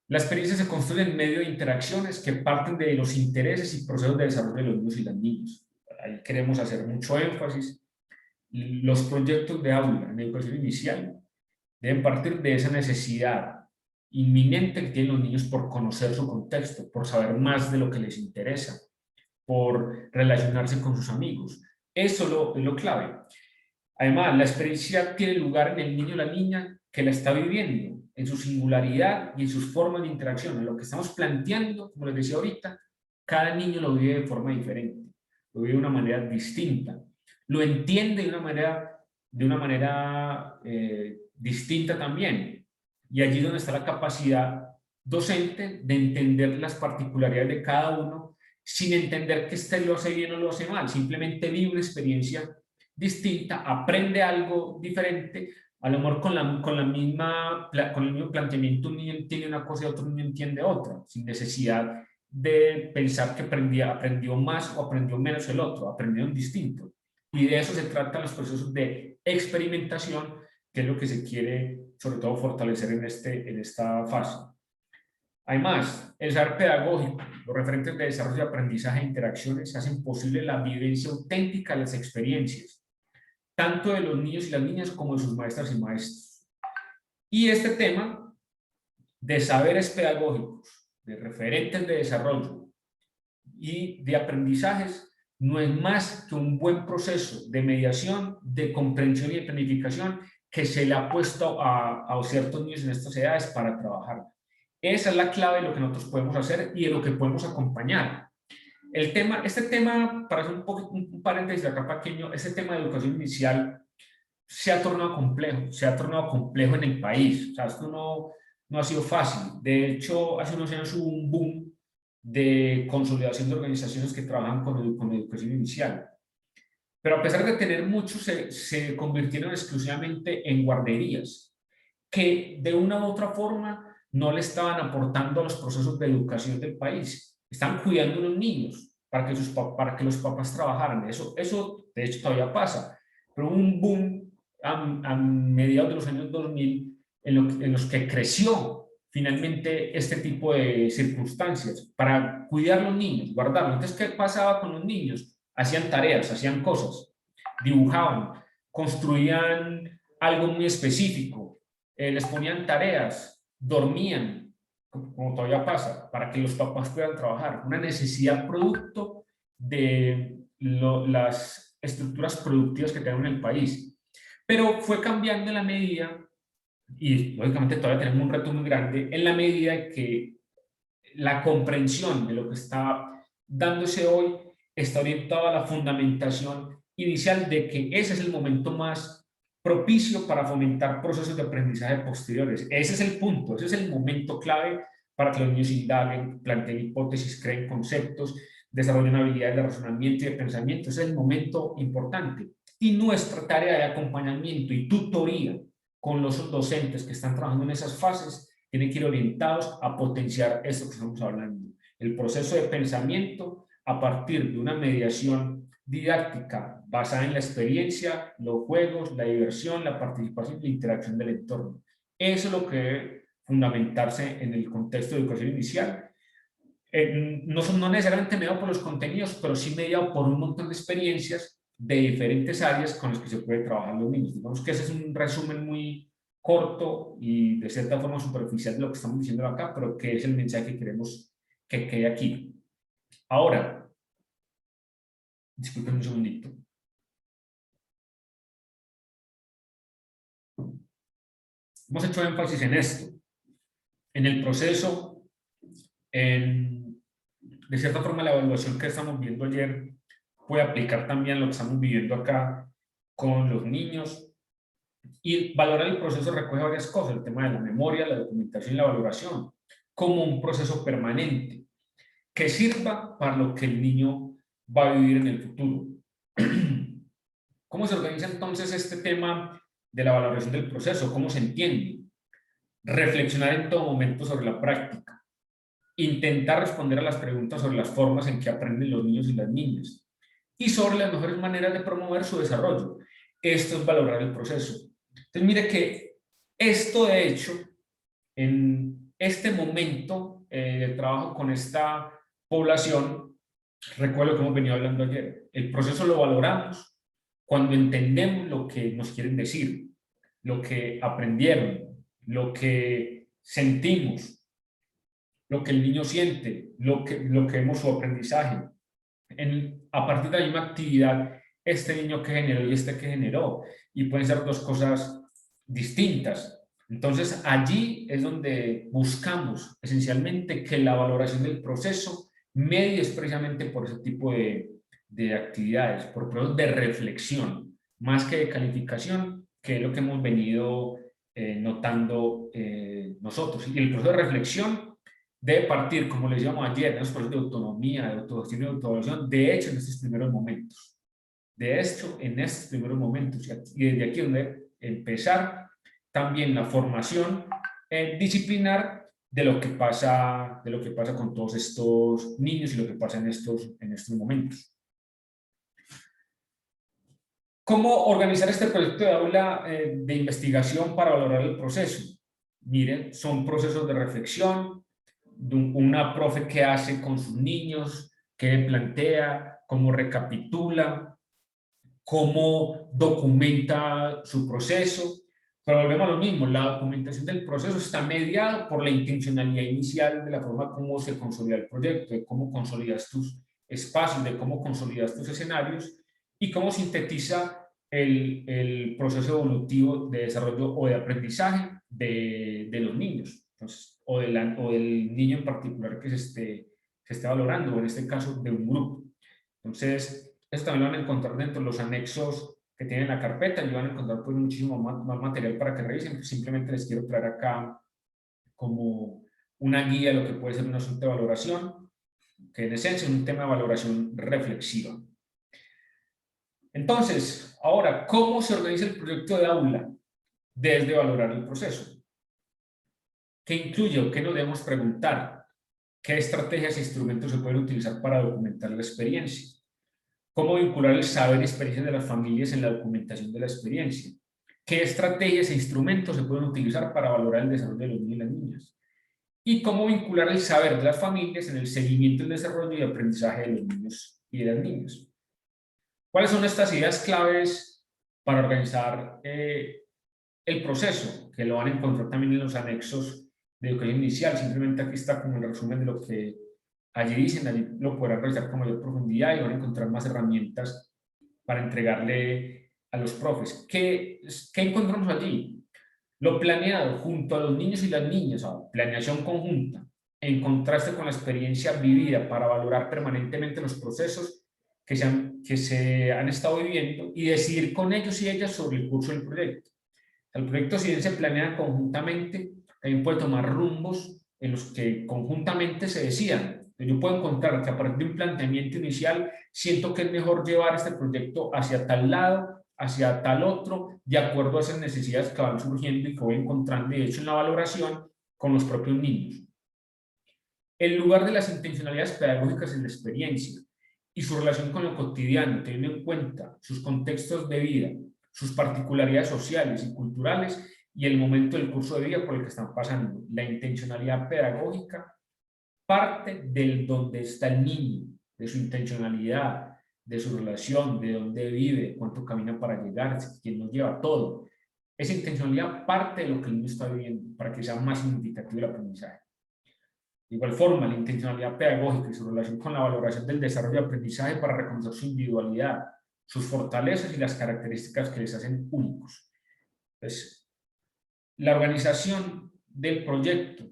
A: La experiencia se construye en medio de interacciones que parten de los intereses y procesos de desarrollo de los niños y las niñas. Ahí queremos hacer mucho énfasis. Los proyectos de aula en educación inicial deben partir de esa necesidad inminente que tienen los niños por conocer su contexto, por saber más de lo que les interesa, por relacionarse con sus amigos. Eso es lo clave. Además, la experiencia tiene lugar en el niño o la niña que la está viviendo, en su singularidad y en sus formas de interacción. En lo que estamos planteando, como les decía ahorita, cada niño lo vive de forma diferente, lo vive de una manera distinta, lo entiende de una manera distinta también. Y allí es donde está la capacidad docente de entender las particularidades de cada uno sin entender que este lo hace bien o lo hace mal, simplemente vive una experiencia distinta, aprende algo diferente, a lo mejor con el mismo planteamiento un niño entiende una cosa y otro niño entiende otra, sin necesidad de pensar que aprendió más o aprendió menos el otro, aprendieron distinto. Y de eso se tratan los procesos de experimentación, que es lo que se quiere sobre todo fortalecer en esta fase. Además, el saber pedagógico, los referentes de desarrollo de aprendizaje e interacciones hacen posible la vivencia auténtica de las experiencias, tanto de los niños y las niñas como de sus maestras y maestros. Y este tema de saberes pedagógicos, de referentes de desarrollo y de aprendizajes no es más que un buen proceso de mediación, de comprensión y de planificación que se le ha puesto a ciertos niños en estas edades para trabajar. Esa es la clave de lo que nosotros podemos hacer y de lo que podemos acompañar. Este tema, para hacer un paréntesis de acá pequeño, este tema de educación inicial se ha tornado complejo en el país. O sea, esto no ha sido fácil. De hecho, hace unos años hubo un boom de consolidación de organizaciones que trabajan con educación inicial. Pero a pesar de tener muchos, se convirtieron exclusivamente en guarderías, que de una u otra forma no le estaban aportando a los procesos de educación del país. Están cuidando a los niños para que los papás trabajaran. Eso de hecho todavía pasa. Pero hubo un boom a mediados de los años 2000 en los que creció finalmente este tipo de circunstancias para cuidar a los niños, guardarlos. Entonces, ¿qué pasaba con los niños? Hacían tareas, hacían cosas, dibujaban, construían algo muy específico, les ponían tareas, dormían, como todavía pasa, para que los papás puedan trabajar. Una necesidad producto de las estructuras productivas que tenemos en el país. Pero fue cambiando en la medida y lógicamente todavía tenemos un reto muy grande en la medida que la comprensión de lo que está dándose hoy está orientada a la fundamentación inicial de que ese es el momento más propicio para fomentar procesos de aprendizaje posteriores. Ese es el punto, ese es el momento clave para que los niños indaguen, planteen hipótesis, creen conceptos, desarrollen habilidades de razonamiento y de pensamiento. Ese es el momento importante. Y nuestra tarea de acompañamiento y tutoría con los docentes que están trabajando en esas fases tienen que ir orientados a potenciar esto que estamos hablando. El proceso de pensamiento a partir de una mediación didáctica basada en la experiencia, los juegos, la diversión, la participación y la interacción del entorno. Eso es lo que debe fundamentarse en el contexto de educación inicial. No necesariamente mediado por los contenidos, pero sí mediado por un montón de experiencias de diferentes áreas con las que se puede trabajar los niños. Digamos que ese es un resumen muy corto y de cierta forma superficial de lo que estamos diciendo acá, pero que es el mensaje que queremos que quede aquí. Ahora, disculpen un segundito. Hemos hecho énfasis en esto, en el proceso, de cierta forma la evaluación que estamos viendo ayer puede aplicar también lo que estamos viviendo acá con los niños. Y valorar el proceso recoge varias cosas, el tema de la memoria, la documentación y la valoración, como un proceso permanente que sirva para lo que el niño va a vivir en el futuro. ¿Cómo se organiza entonces este tema de la valoración del proceso? ¿Cómo se entiende? Reflexionar en todo momento sobre la práctica, intentar responder a las preguntas sobre las formas en que aprenden los niños y las niñas y sobre las mejores maneras de promover su desarrollo. Esto es valorar el proceso. Entonces, mire que esto, de hecho, en este momento de trabajo con esta población, recuerdo que hemos venido hablando ayer, el proceso lo valoramos cuando entendemos lo que nos quieren decir, lo que aprendieron, lo que sentimos, lo que el niño siente, lo que vemos su aprendizaje. A partir de la misma actividad, este niño que generó y este que generó, y pueden ser dos cosas distintas. Entonces, allí es donde buscamos esencialmente que la valoración del proceso medie precisamente por ese tipo de actividades, por procesos de reflexión, más que de calificación, que es lo que hemos venido notando nosotros. Y el proceso de reflexión debe partir, como les llamamos ayer, en los procesos de autonomía, de autogestión y de autoevaluación, de hecho, en estos primeros momentos. De hecho, en estos primeros momentos. Y desde aquí es donde empezar también la formación disciplinar de lo que pasa con todos estos niños y lo que pasa en estos momentos. ¿Cómo organizar este proyecto de aula de investigación para valorar el proceso? Miren, son procesos de reflexión, una profe que hace con sus niños, que plantea, cómo recapitula, cómo documenta su proceso. Pero volvemos a lo mismo, la documentación del proceso está mediada por la intencionalidad inicial de la forma como se consolida el proyecto, de cómo consolidas tus espacios, de cómo consolidas tus escenarios y cómo sintetiza el proceso evolutivo de desarrollo o de aprendizaje de los niños. Entonces, o del niño en particular que se esté valorando, o en este caso de un grupo. Entonces, esto también lo van a encontrar dentro de los anexos que tienen la carpeta y van a encontrar pues, muchísimo más material para que revisen. Simplemente les quiero traer acá como una guía de lo que puede ser un asunto de valoración, que en esencia es un tema de valoración reflexiva. Entonces, ahora, ¿cómo se organiza el proyecto de aula desde valorar el proceso? ¿Qué incluye o qué nos debemos preguntar? ¿Qué estrategias e instrumentos se pueden utilizar para documentar la experiencia? ¿Cómo vincular el saber y experiencia de las familias en la documentación de la experiencia? ¿Qué estrategias e instrumentos se pueden utilizar para valorar el desarrollo de los niños y las niñas? Y cómo vincular el saber de las familias en el seguimiento, el desarrollo y aprendizaje de los niños y de las niñas. ¿Cuáles son estas ideas claves para organizar el proceso? Que lo van a encontrar también en los anexos de educación inicial. Simplemente aquí está como el resumen de lo que allí dicen, allí lo podrán revisar con mayor profundidad y van a encontrar más herramientas para entregarle a los profes. ¿Qué encontramos allí? Lo planeado junto a los niños y las niñas, o planeación conjunta, en contraste con la experiencia vivida para valorar permanentemente los procesos que se han estado viviendo y decidir con ellos y ellas sobre el curso del proyecto. El proyecto, si bien se planea conjuntamente, también puede tomar rumbos en los que conjuntamente se decidan. Yo puedo encontrar que a partir de un planteamiento inicial siento que es mejor llevar este proyecto hacia tal lado, hacia tal otro, de acuerdo a esas necesidades que van surgiendo y que voy encontrando, de hecho, en la valoración con los propios niños. El lugar de las intencionalidades pedagógicas en la experiencia y su relación con lo cotidiano, teniendo en cuenta sus contextos de vida, sus particularidades sociales y culturales y el momento del curso de vida por el que están pasando. La intencionalidad pedagógica parte del donde está el niño, de su intencionalidad, de su relación, de dónde vive, cuánto camina para llegar, quién nos lleva, todo. Esa intencionalidad parte de lo que el niño está viviendo para que sea más significativo el aprendizaje. De igual forma, la intencionalidad pedagógica y su relación con la valoración del desarrollo de aprendizaje para reconocer su individualidad, sus fortalezas y las características que les hacen únicos. Entonces, la organización del proyecto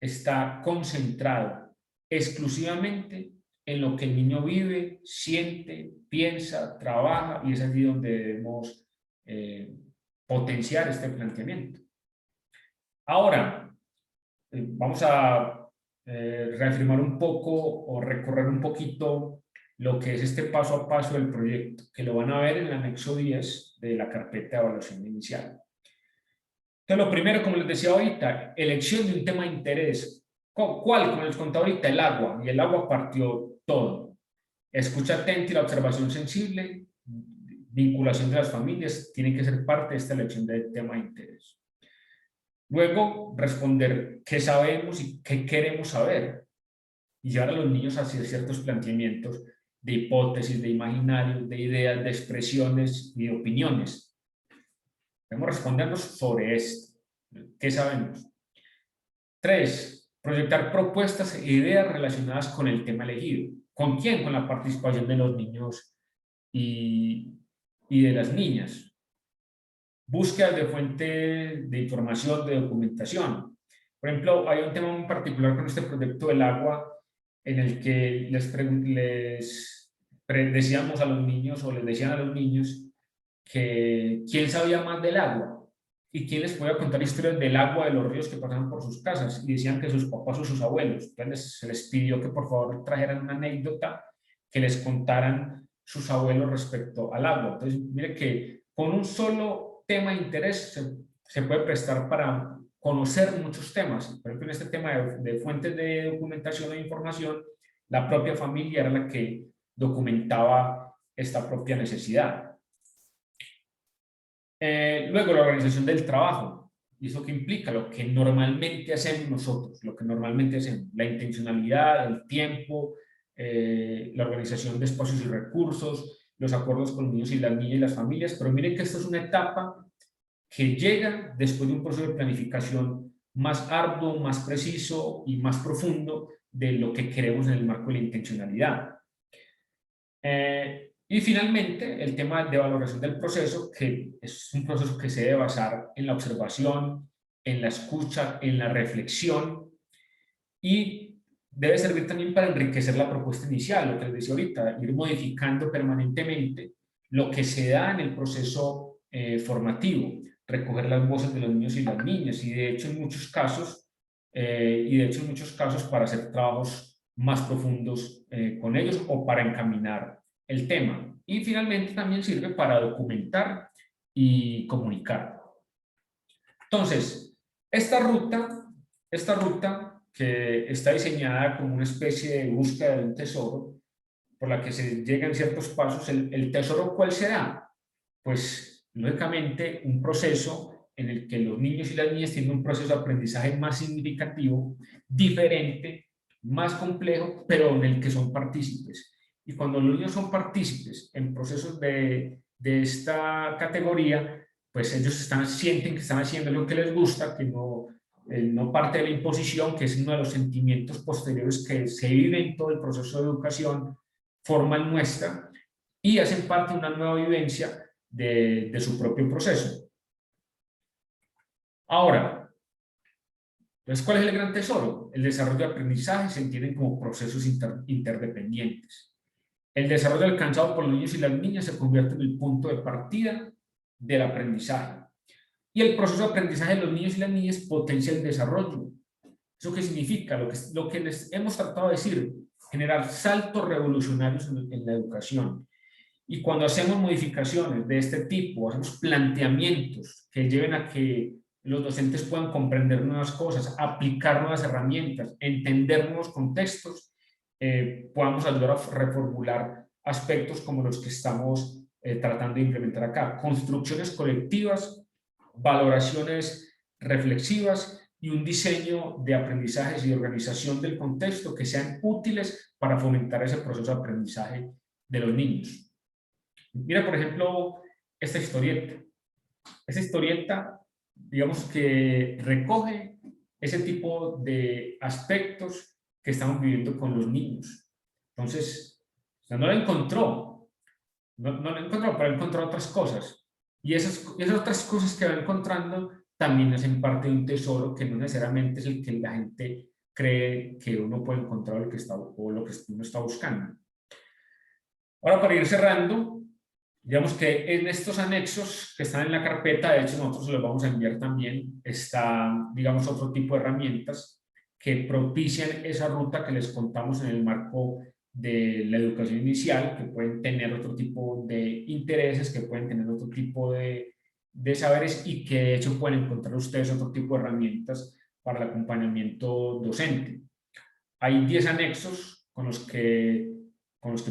A: está concentrada exclusivamente en lo que el niño vive, siente, piensa, trabaja, y es allí donde debemos potenciar este planteamiento. Ahora, vamos a reafirmar un poco o recorrer un poquito lo que es este paso a paso del proyecto, que lo van a ver en el anexo 10 de la carpeta de evaluación inicial. Entonces, lo primero, como les decía ahorita, elección de un tema de interés. ¿Cuál? Como les contaba ahorita, el agua. Y el agua partió todo. Escucha atenta y la observación sensible, vinculación de las familias, tienen que ser parte de esta elección de tema de interés. Luego, responder qué sabemos y qué queremos saber. Y llevar a los niños hacia ciertos planteamientos de hipótesis, de imaginarios, de ideas, de expresiones y de opiniones. Debemos respondernos sobre esto. ¿Qué sabemos? 3. Proyectar propuestas e ideas relacionadas con el tema elegido. ¿Con quién? Con la participación de los niños y de las niñas. Búsqueda de fuentes de información, de documentación. Por ejemplo, hay un tema muy particular con este proyecto del agua en el que decíamos a los niños o les decían a los niños que quién sabía más del agua y quién les podía contar historias del agua de los ríos que pasaban por sus casas, y decían que sus papás o sus abuelos. Entonces se les pidió que por favor trajeran una anécdota que les contaran sus abuelos respecto al agua. Entonces mire que con un solo tema de interés se puede prestar para conocer muchos temas. Por ejemplo, en este tema de fuentes de documentación e información, la propia familia era la que documentaba esta propia necesidad. Luego, la organización del trabajo. ¿Y eso qué implica? Lo que normalmente hacemos nosotros, lo que normalmente hacemos, la intencionalidad, el tiempo, la organización de espacios y recursos, los acuerdos con los niños y las niñas y las familias. Pero miren que esto es una etapa que llega después de un proceso de planificación más arduo, más preciso y más profundo de lo que queremos en el marco de la intencionalidad. Y finalmente, el tema de valoración del proceso, que es un proceso que se debe basar en la observación, en la escucha, en la reflexión, y debe servir también para enriquecer la propuesta inicial, lo que les decía ahorita, ir modificando permanentemente lo que se da en el proceso formativo, recoger las voces de los niños y las niñas, y de hecho en muchos casos, para hacer trabajos más profundos con ellos o para encaminar el tema. Y finalmente también sirve para documentar y comunicar. Entonces, esta ruta que está diseñada como una especie de búsqueda de un tesoro, por la que se llegan ciertos pasos, ¿el tesoro cuál será? Pues, lógicamente, un proceso en el que los niños y las niñas tienen un proceso de aprendizaje más significativo, diferente, más complejo, pero en el que son partícipes. Y cuando los niños son partícipes en procesos de esta categoría, pues ellos sienten que están haciendo lo que les gusta, que no parte de la imposición, que es uno de los sentimientos posteriores que se vive en todo el proceso de educación formal nuestra, y hacen parte de una nueva vivencia de su propio proceso. Ahora, entonces, ¿cuál es el gran tesoro? El desarrollo de aprendizaje se entienden como procesos interdependientes. El desarrollo alcanzado por los niños y las niñas se convierte en el punto de partida del aprendizaje. Y el proceso de aprendizaje de los niños y las niñas potencia el desarrollo. ¿Eso qué significa? Lo que les hemos tratado de decir, generar saltos revolucionarios en la educación. Y cuando hacemos modificaciones de este tipo, hacemos planteamientos que lleven a que los docentes puedan comprender nuevas cosas, aplicar nuevas herramientas, entender nuevos contextos, podamos ayudar a reformular aspectos como los que estamos tratando de implementar acá. Construcciones colectivas, valoraciones reflexivas y un diseño de aprendizajes y de organización del contexto que sean útiles para fomentar ese proceso de aprendizaje de los niños. Mira, por ejemplo, esta historieta. Esta historieta, digamos que recoge ese tipo de aspectos que estamos viviendo con los niños. Entonces, o sea, no la encontró, no la encontró, pero encontró otras cosas. Y esas otras cosas que va encontrando también hacen parte de un tesoro que no necesariamente es el que la gente cree que uno puede encontrar o lo que uno está buscando. Ahora, para ir cerrando, digamos que en estos anexos que están en la carpeta, de hecho nosotros los vamos a enviar también, está, digamos, otro tipo de herramientas que propician esa ruta que les contamos en el marco de la educación inicial, que pueden tener otro tipo de intereses, que pueden tener otro tipo de saberes y que de hecho pueden encontrar ustedes otro tipo de herramientas para el acompañamiento docente. Hay 10 anexos con los que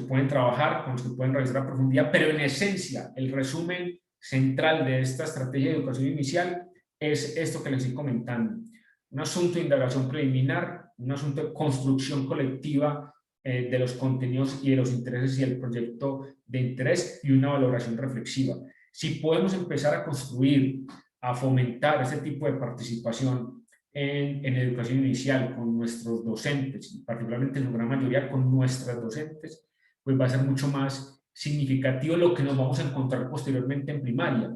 A: pueden trabajar, con los que pueden realizar a profundidad, pero en esencia, el resumen central de esta estrategia de educación inicial es esto que les estoy comentando. Un asunto de indagación preliminar, un asunto de construcción colectiva de los contenidos y de los intereses y el proyecto de interés y una valoración reflexiva. Si podemos empezar a construir, a fomentar ese tipo de participación en educación inicial con nuestros docentes, y particularmente en su gran mayoría con nuestras docentes, pues va a ser mucho más significativo lo que nos vamos a encontrar posteriormente en primaria,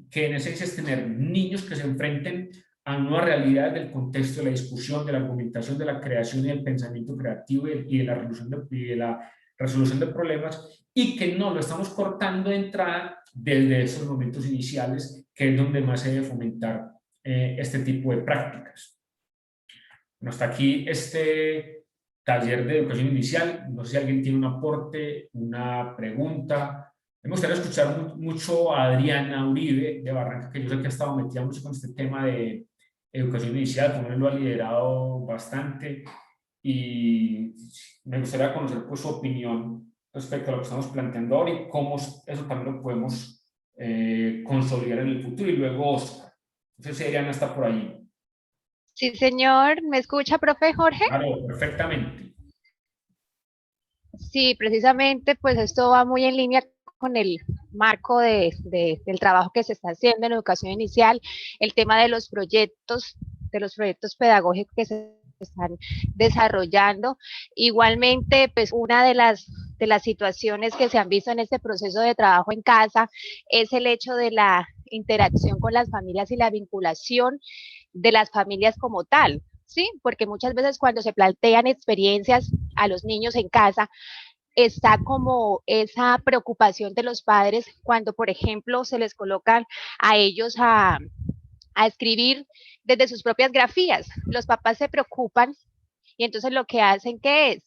A: que en esencia es tener niños que se enfrenten a nuevas realidades del contexto de la discusión, de la argumentación, de la creación y del pensamiento creativo y de la resolución de problemas, y que no lo estamos cortando de entrada desde esos momentos iniciales, que es donde más se debe fomentar este tipo de prácticas. Bueno, hasta aquí este taller de educación inicial. No sé si alguien tiene un aporte, una pregunta. Me gustaría escuchar mucho a Adriana Uribe de Barranca, que yo sé que ha estado metida mucho con este tema de educación inicial, como él lo ha liderado bastante, y me gustaría conocer pues, su opinión respecto a lo que estamos planteando ahora y cómo eso también lo podemos consolidar en el futuro. Y luego Oscar. No sé si Adriana está por ahí.
B: Sí, señor. ¿Me escucha, profe Jorge?
A: Claro, perfectamente.
B: Sí, precisamente, pues esto va muy en línea con el marco del trabajo que se está haciendo en educación inicial, el tema de los proyectos pedagógicos que se están desarrollando. Igualmente, pues una de las situaciones que se han visto en este proceso de trabajo en casa es el hecho de la interacción con las familias y la vinculación de las familias como tal, ¿sí? Porque muchas veces cuando se plantean experiencias a los niños en casa, está como esa preocupación de los padres cuando, por ejemplo, se les colocan a ellos a escribir desde sus propias grafías. Los papás se preocupan y entonces lo que hacen, ¿qué es?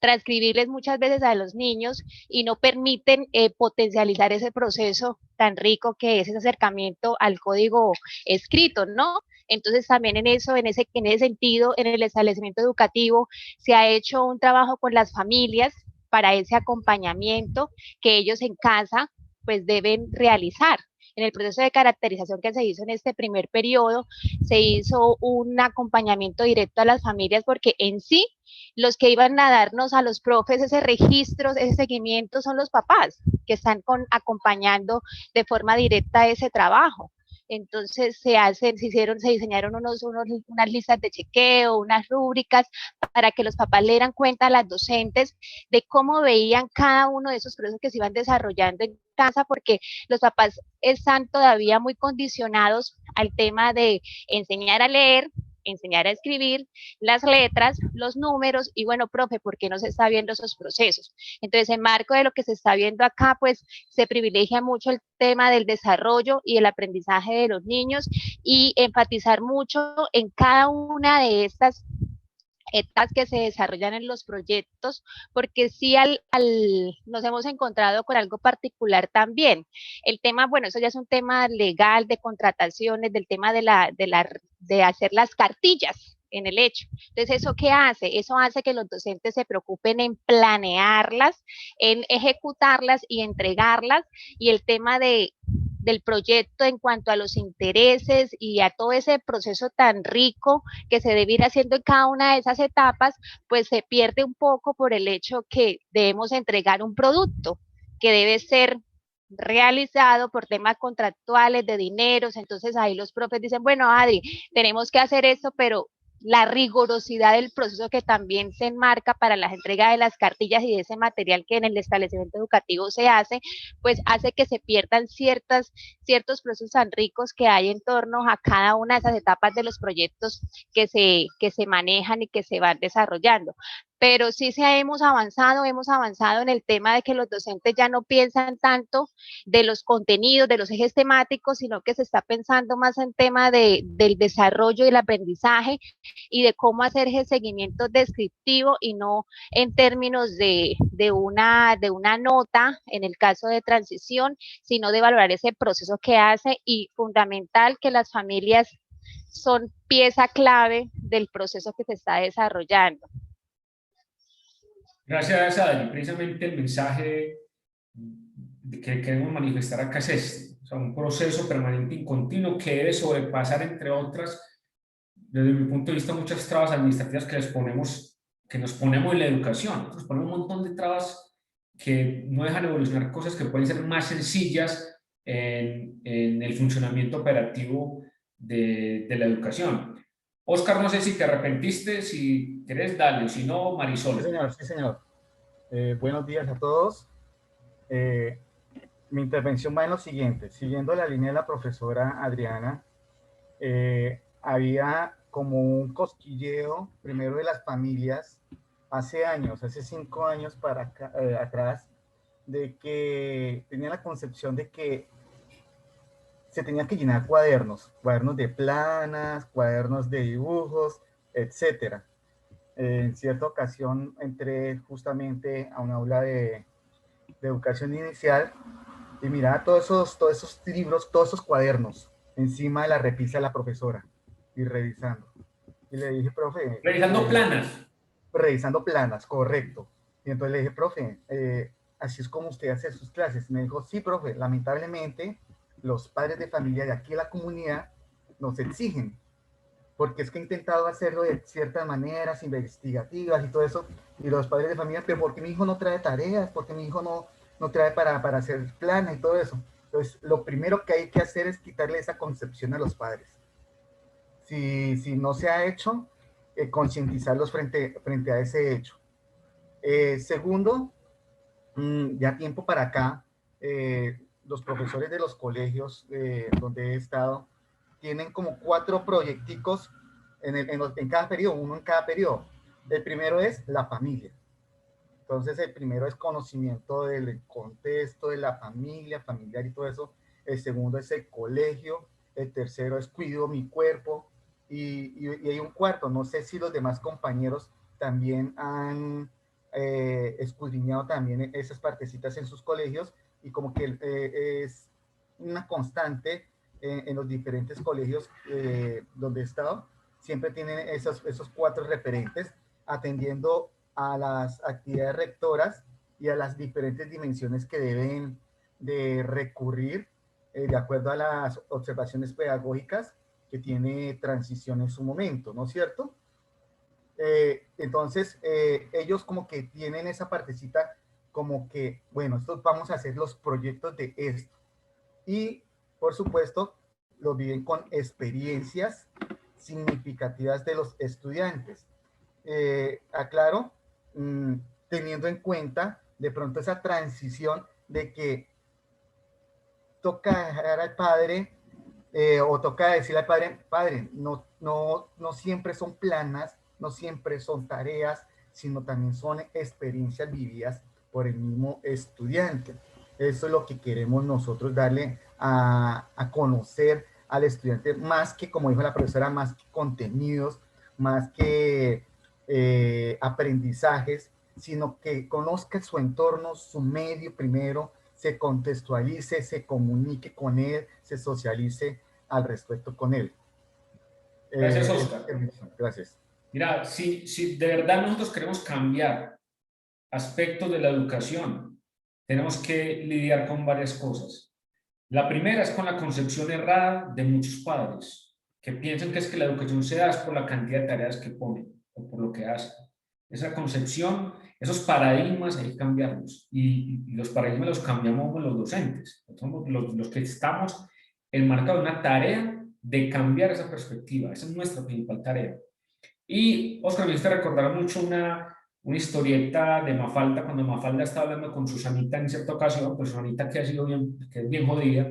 B: Transcribirles muchas veces a los niños y no permiten potencializar ese proceso tan rico que es ese acercamiento al código escrito, ¿no? Entonces también en ese sentido, en el establecimiento educativo, se ha hecho un trabajo con las familias para ese acompañamiento que ellos en casa pues deben realizar. En el proceso de caracterización que se hizo en este primer periodo, se hizo un acompañamiento directo a las familias porque en sí los que iban a darnos a los profes ese registro, ese seguimiento son los papás que están acompañando de forma directa ese trabajo. Entonces se diseñaron unas listas de chequeo, unas rúbricas para que los papás le dieran cuenta a las docentes de cómo veían cada uno de esos procesos que se iban desarrollando en casa, porque los papás están todavía muy condicionados al tema de enseñar a leer, enseñar a escribir, las letras, los números, y bueno, profe, ¿por qué no se está viendo esos procesos? Entonces, en marco de lo que se está viendo acá, pues se privilegia mucho el tema del desarrollo y el aprendizaje de los niños y enfatizar mucho en cada una de estas etapas que se desarrollan en los proyectos, porque sí nos hemos encontrado con algo particular también. El tema, bueno, eso ya es un tema legal de contrataciones, del tema de hacer las cartillas en el hecho. Entonces, ¿eso qué hace? Eso hace que los docentes se preocupen en planearlas, en ejecutarlas y entregarlas, y el tema del proyecto en cuanto a los intereses y a todo ese proceso tan rico que se debe ir haciendo en cada una de esas etapas, pues se pierde un poco por el hecho que debemos entregar un producto que debe ser realizado por temas contractuales de dineros. Entonces ahí los profes dicen, bueno, Adri, tenemos que hacer esto, pero la rigurosidad del proceso que también se enmarca para la entrega de las cartillas y de ese material que en el establecimiento educativo se hace, pues hace que se pierdan ciertos procesos tan ricos que hay en torno a cada una de esas etapas de los proyectos que se manejan y que se van desarrollando. Pero sí hemos avanzado en el tema de que los docentes ya no piensan tanto de los contenidos, de los ejes temáticos, sino que se está pensando más en tema del desarrollo y el aprendizaje y de cómo hacer ese seguimiento descriptivo y no en términos de una nota en el caso de transición, sino de valorar ese proceso que hace, y fundamental que las familias son pieza clave del proceso que se está desarrollando.
A: Gracias, Adri. Precisamente el mensaje que queremos manifestar acá es este: o sea, un proceso permanente y continuo que debe sobrepasar, entre otras, desde mi punto de vista, muchas trabas administrativas que nos ponemos en la educación. Nos ponemos un montón de trabas que no dejan evolucionar cosas que pueden ser más sencillas en el funcionamiento operativo de la educación. Oscar, no sé si te arrepentiste, si querés, dale, si no, Marisol.
C: Sí, señor, sí, señor. Buenos días a todos. Mi intervención va en lo siguiente. Siguiendo la línea de la profesora Adriana, había como un cosquilleo primero de las familias hace años, hace 5 años atrás, de que tenía la concepción de que se tenía que llenar cuadernos de planas, cuadernos de dibujos, etcétera. En cierta ocasión entré justamente a un aula de educación inicial y miraba todos esos libros, todos esos cuadernos encima de la repisa de la profesora y revisando. Y le dije, profe...
A: Revisando planas.
C: Revisando planas, correcto. Y entonces le dije, profe, así es como usted hace sus clases. Me dijo, sí, profe, lamentablemente los padres de familia de aquí de la comunidad nos exigen, porque es que he intentado hacerlo de ciertas maneras investigativas y todo eso, y los padres de familia, pero ¿por qué mi hijo no trae tareas? ¿Por qué mi hijo no trae para hacer planes y todo eso? Entonces, lo primero que hay que hacer es quitarle esa concepción a los padres. Si no se ha hecho, concientizarlos frente a ese hecho. Segundo, ya tiempo para acá, los profesores de los colegios donde he estado tienen como 4 proyecticos en cada periodo, uno en cada periodo. El primero es la familia. Entonces, el primero es conocimiento del contexto de la familia, familiar y todo eso. El segundo es el colegio. El tercero es cuido mi cuerpo. Y hay un cuarto. No sé si los demás compañeros también han escudriñado también esas partecitas en sus colegios, y como que es una constante en los diferentes colegios donde he estado. Siempre tienen esos 4 referentes atendiendo a las actividades rectoras y a las diferentes dimensiones que deben de recurrir de acuerdo a las observaciones pedagógicas que tiene transición en su momento, ¿no es cierto? Entonces, ellos como que tienen esa partecita como que, bueno, vamos a hacer los proyectos de esto. Y, por supuesto, lo viven con experiencias significativas de los estudiantes. Aclaro, teniendo en cuenta de pronto esa transición de que toca dejar al padre o toca decirle al padre, padre, no siempre son planas, no siempre son tareas, sino también son experiencias vividas por el mismo estudiante. Eso es lo que queremos nosotros darle a conocer al estudiante, más que, como dijo la profesora, más que contenidos, más que aprendizajes, sino que conozca su entorno, su medio primero, se contextualice, se comunique con él, se socialice al respecto con él.
A: Gracias, Oscar.
C: Gracias.
A: Mira, si de verdad nosotros queremos cambiar aspectos de la educación, tenemos que lidiar con varias cosas. La primera es con la concepción errada de muchos padres, que piensan que es que la educación se da por la cantidad de tareas que ponen o por lo que hacen. Esa concepción, esos paradigmas hay que cambiarlos, y los paradigmas los cambiamos con los docentes. Somos los que estamos enmarcados en una tarea de cambiar esa perspectiva. Esa es nuestra principal tarea. Y Oscar, me hiciste recordar mucho una historieta de Mafalda, cuando Mafalda está hablando con Susanita en cierta ocasión, pues Susanita, que es bien jodida,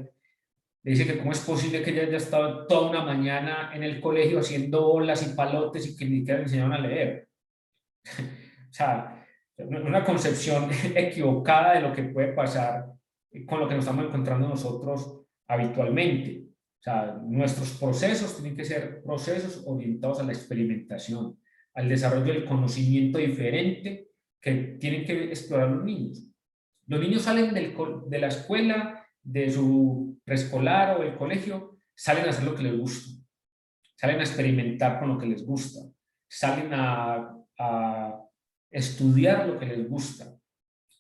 A: le dice que cómo es posible que ella haya estado toda una mañana en el colegio haciendo olas y palotes y que ni siquiera le enseñaron a leer. O sea, una concepción equivocada de lo que puede pasar con lo que nos estamos encontrando nosotros habitualmente. O sea, nuestros procesos tienen que ser procesos orientados a la experimentación, al desarrollo del conocimiento diferente que tienen que explorar los niños. Los niños salen de la escuela, de su preescolar o del colegio, salen a hacer lo que les gusta, salen a experimentar con lo que les gusta, salen a estudiar lo que les gusta.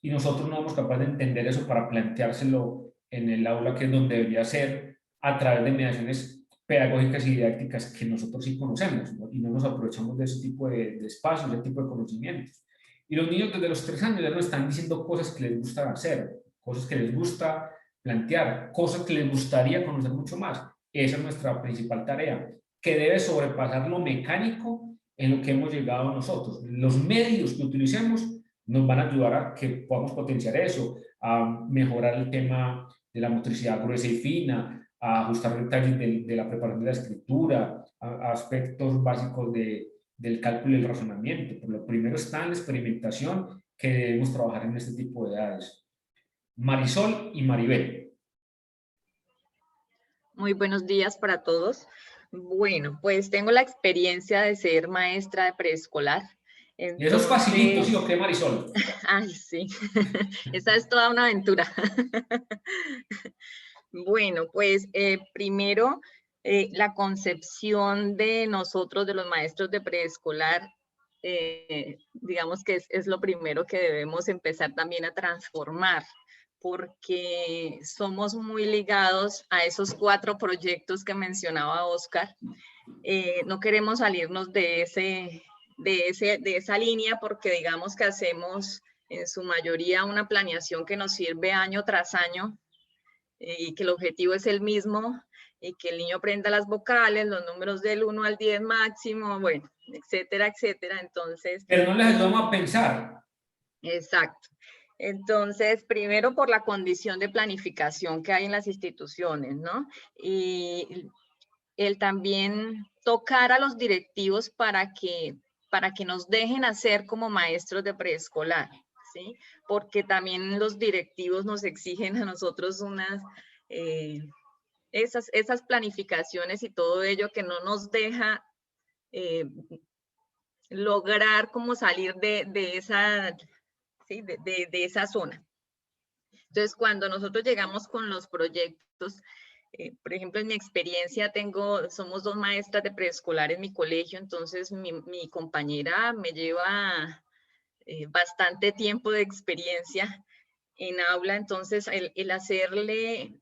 A: Y nosotros no somos capaces de entender eso para planteárselo en el aula, que es donde debería ser, a través de mediaciones pedagógicas y didácticas que nosotros sí conocemos, ¿no? Y no nos aprovechamos de ese tipo de espacios, de ese tipo de conocimientos. Y los niños desde los 3 años ya nos están diciendo cosas que les gusta hacer, cosas que les gusta plantear, cosas que les gustaría conocer mucho más. Esa es nuestra principal tarea, que debe sobrepasar lo mecánico en lo que hemos llegado nosotros. Los medios que utilicemos nos van a ayudar a que podamos potenciar eso, a mejorar el tema de la motricidad gruesa y fina, a ajustar detalles de la preparación de la escritura, a aspectos básicos del cálculo y el razonamiento. Pero lo primero está en la experimentación, que debemos trabajar en este tipo de edades. Marisol y Maribel.
D: Muy buenos días para todos. Bueno, pues tengo la experiencia de ser maestra de preescolar.
A: Y eso es facilito, ¿sí o qué, Marisol?
D: Ay, sí. Esa es toda una aventura. Bueno, pues primero, la concepción de nosotros, de los maestros de preescolar, digamos que es lo primero que debemos empezar también a transformar, porque somos muy ligados a esos 4 proyectos que mencionaba Oscar. No queremos salirnos de esa línea, porque digamos que hacemos en su mayoría una planeación que nos sirve año tras año, y que el objetivo es el mismo, y que el niño aprenda las vocales, los números del 1 al 10 máximo, bueno, etcétera, etcétera. Entonces,
A: pero no les ayudamos a pensar.
D: Exacto. Entonces, primero por la condición de planificación que hay en las instituciones, ¿no? Y el también tocar a los directivos para que nos dejen hacer como maestros de preescolar, ¿sí? Porque también los directivos nos exigen a nosotros esas planificaciones y todo ello que no nos deja lograr como salir de esa, ¿sí? de esa zona. Entonces, cuando nosotros llegamos con los proyectos, por ejemplo, en mi experiencia somos 2 maestras de preescolar en mi colegio, entonces mi compañera me lleva bastante tiempo de experiencia en aula, entonces el hacerle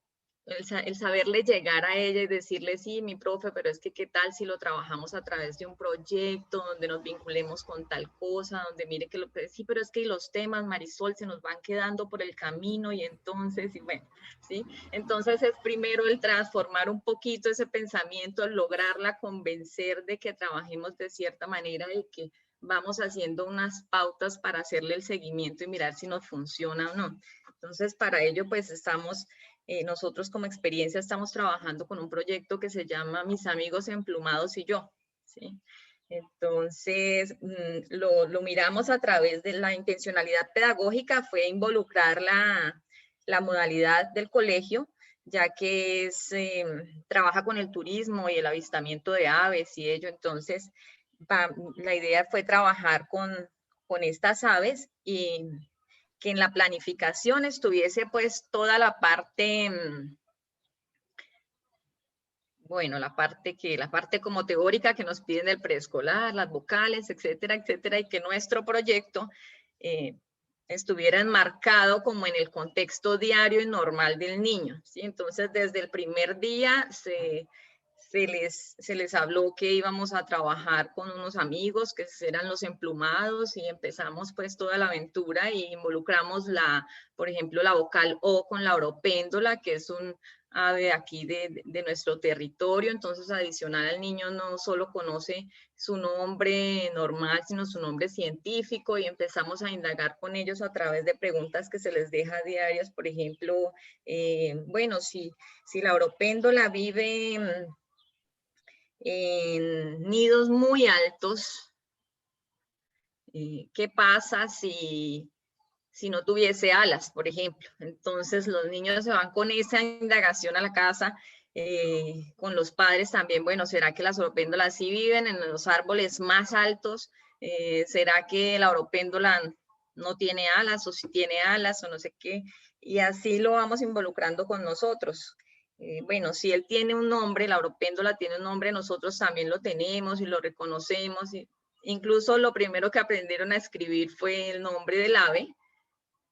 D: el saberle llegar a ella y decirle, sí, mi profe, pero es que qué tal si lo trabajamos a través de un proyecto donde nos vinculemos con tal cosa, donde mire que sí, pero es que los temas, Marisol, se nos van quedando por el camino y entonces, y bueno, ¿sí? Entonces es primero el transformar un poquito ese pensamiento, lograrla convencer de que trabajemos de cierta manera y que vamos haciendo unas pautas para hacerle el seguimiento y mirar si nos funciona o no. Entonces, para ello, pues estamos... nosotros como experiencia estamos trabajando con un proyecto que se llama Mis Amigos Emplumados y Yo, ¿sí? Entonces, lo miramos a través de la intencionalidad pedagógica, fue involucrar la modalidad del colegio, ya que trabaja con el turismo y el avistamiento de aves y ello. Entonces, la idea fue trabajar con estas aves y que en la planificación estuviese pues toda la parte, bueno, la parte como teórica que nos piden del preescolar, las vocales, etcétera, etcétera, y que nuestro proyecto estuviera enmarcado como en el contexto diario y normal del niño, ¿sí? Entonces, desde el primer día se les habló que íbamos a trabajar con unos amigos que eran los emplumados y empezamos pues toda la aventura y involucramos por ejemplo, la vocal O con la oropéndola, que es un ave aquí de nuestro territorio. Entonces, adicional, al niño no solo conoce su nombre normal, sino su nombre científico, y empezamos a indagar con ellos a través de preguntas que se les deja diarias. Por ejemplo, bueno, si la oropéndola vive en nidos muy altos, ¿qué pasa si no tuviese alas, por ejemplo? Entonces los niños se van con esa indagación a la casa, con los padres también. Bueno, ¿será que las oropéndolas sí viven en los árboles más altos? ¿Será que la oropéndola no tiene alas, o si tiene alas, o no sé qué? Y así lo vamos involucrando con nosotros. Bueno, si él tiene un nombre, la oropéndola tiene un nombre, nosotros también lo tenemos y lo reconocemos. Incluso lo primero que aprendieron a escribir fue el nombre del ave,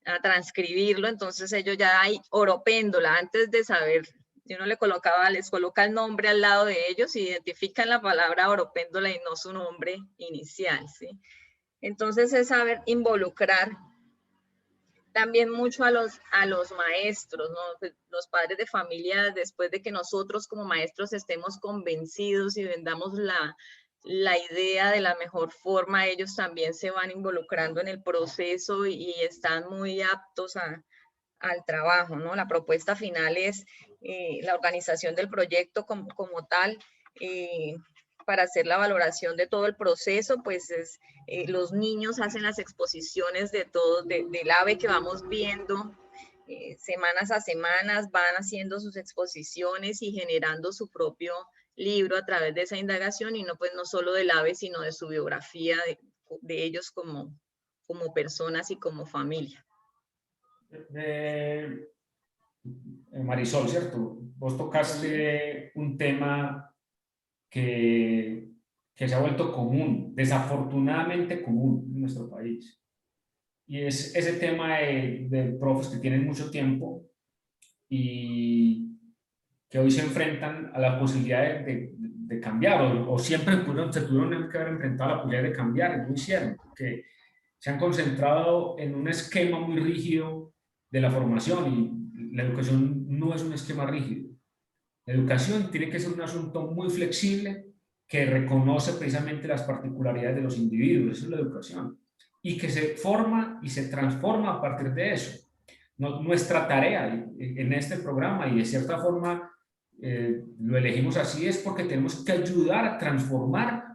D: a transcribirlo. Entonces ellos ya hay oropéndola, antes de saber, yo no les coloca el nombre al lado de ellos, y identifican la palabra oropéndola y no su nombre inicial, ¿sí? Entonces es saber involucrar también mucho a los maestros, ¿no? Los padres de familia, después de que nosotros como maestros estemos convencidos y vendamos la idea de la mejor forma, ellos también se van involucrando en el proceso y están muy aptos al trabajo, ¿no? La propuesta final es la organización del proyecto como tal. Para hacer la valoración de todo el proceso, pues los niños hacen las exposiciones de todo, del ave que vamos viendo, semanas a semanas van haciendo sus exposiciones y generando su propio libro a través de esa indagación, y pues no solo del ave, sino de su biografía, de ellos como personas y como familia.
A: Marisol, ¿cierto? Vos tocaste un tema que se ha vuelto común, desafortunadamente común en nuestro país. Y es ese tema de profes que tienen mucho tiempo y que hoy se enfrentan a la posibilidad de cambiar, o siempre se tuvieron que haber enfrentado a la posibilidad de cambiar, y no hicieron, porque se han concentrado en un esquema muy rígido de la formación, y la educación no es un esquema rígido. La educación tiene que ser un asunto muy flexible que reconoce precisamente las particularidades de los individuos. Eso es la educación. Y que se forma y se transforma a partir de eso. Nuestra tarea en este programa, y de cierta forma lo elegimos así, es porque tenemos que ayudar a transformar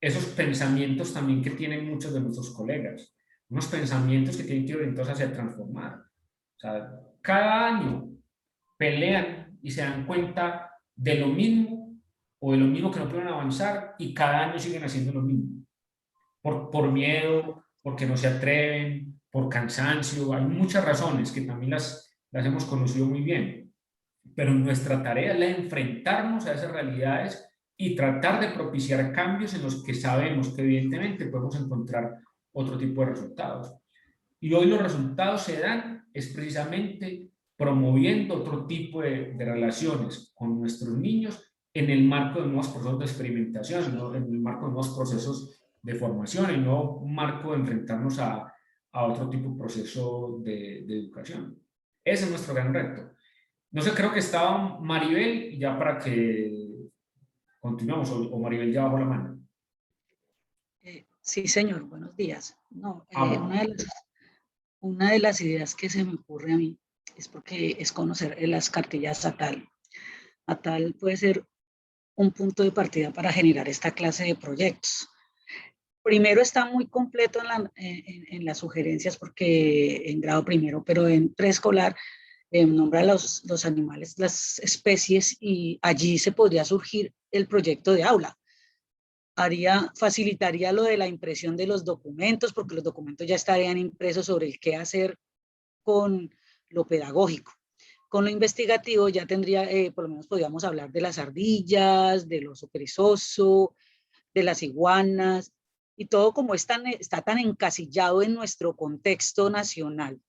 A: esos pensamientos también que tienen muchos de nuestros colegas. Unos pensamientos que tienen que orientarse hacia transformar. O sea, cada año pelean y se dan cuenta de lo mismo, o de lo mismo que no pueden avanzar, y cada año siguen haciendo lo mismo. Por miedo, porque no se atreven, por cansancio. Hay muchas razones que también las hemos conocido muy bien. Pero nuestra tarea es la de enfrentarnos a esas realidades y tratar de propiciar cambios en los que sabemos que evidentemente podemos encontrar otro tipo de resultados. Y hoy los resultados se dan es precisamente promoviendo otro tipo de relaciones con nuestros niños en el marco de nuevos procesos de experimentación, ¿no? En el marco de nuevos procesos de formación, y no un marco de enfrentarnos a otro tipo de proceso de educación. Ese es nuestro gran reto. No sé, creo que estaba Maribel, ya para que continuamos, o Maribel ya bajó la mano.
E: Sí, señor, buenos días. No,
A: Bueno.
E: una de las ideas que se me ocurre a mí es porque es conocer las cartillas ATAL. ATAL puede ser un punto de partida para generar esta clase de proyectos. Primero está muy completo en las sugerencias porque en grado primero, pero en preescolar nombra los animales, las especies, y allí se podría surgir el proyecto de aula. Facilitaría lo de la impresión de los documentos, porque los documentos ya estarían impresos sobre el qué hacer con lo pedagógico. Con lo investigativo ya tendría, por lo menos podríamos hablar de las ardillas, del oso perezoso, de las iguanas, y todo como está tan encasillado en nuestro contexto nacional,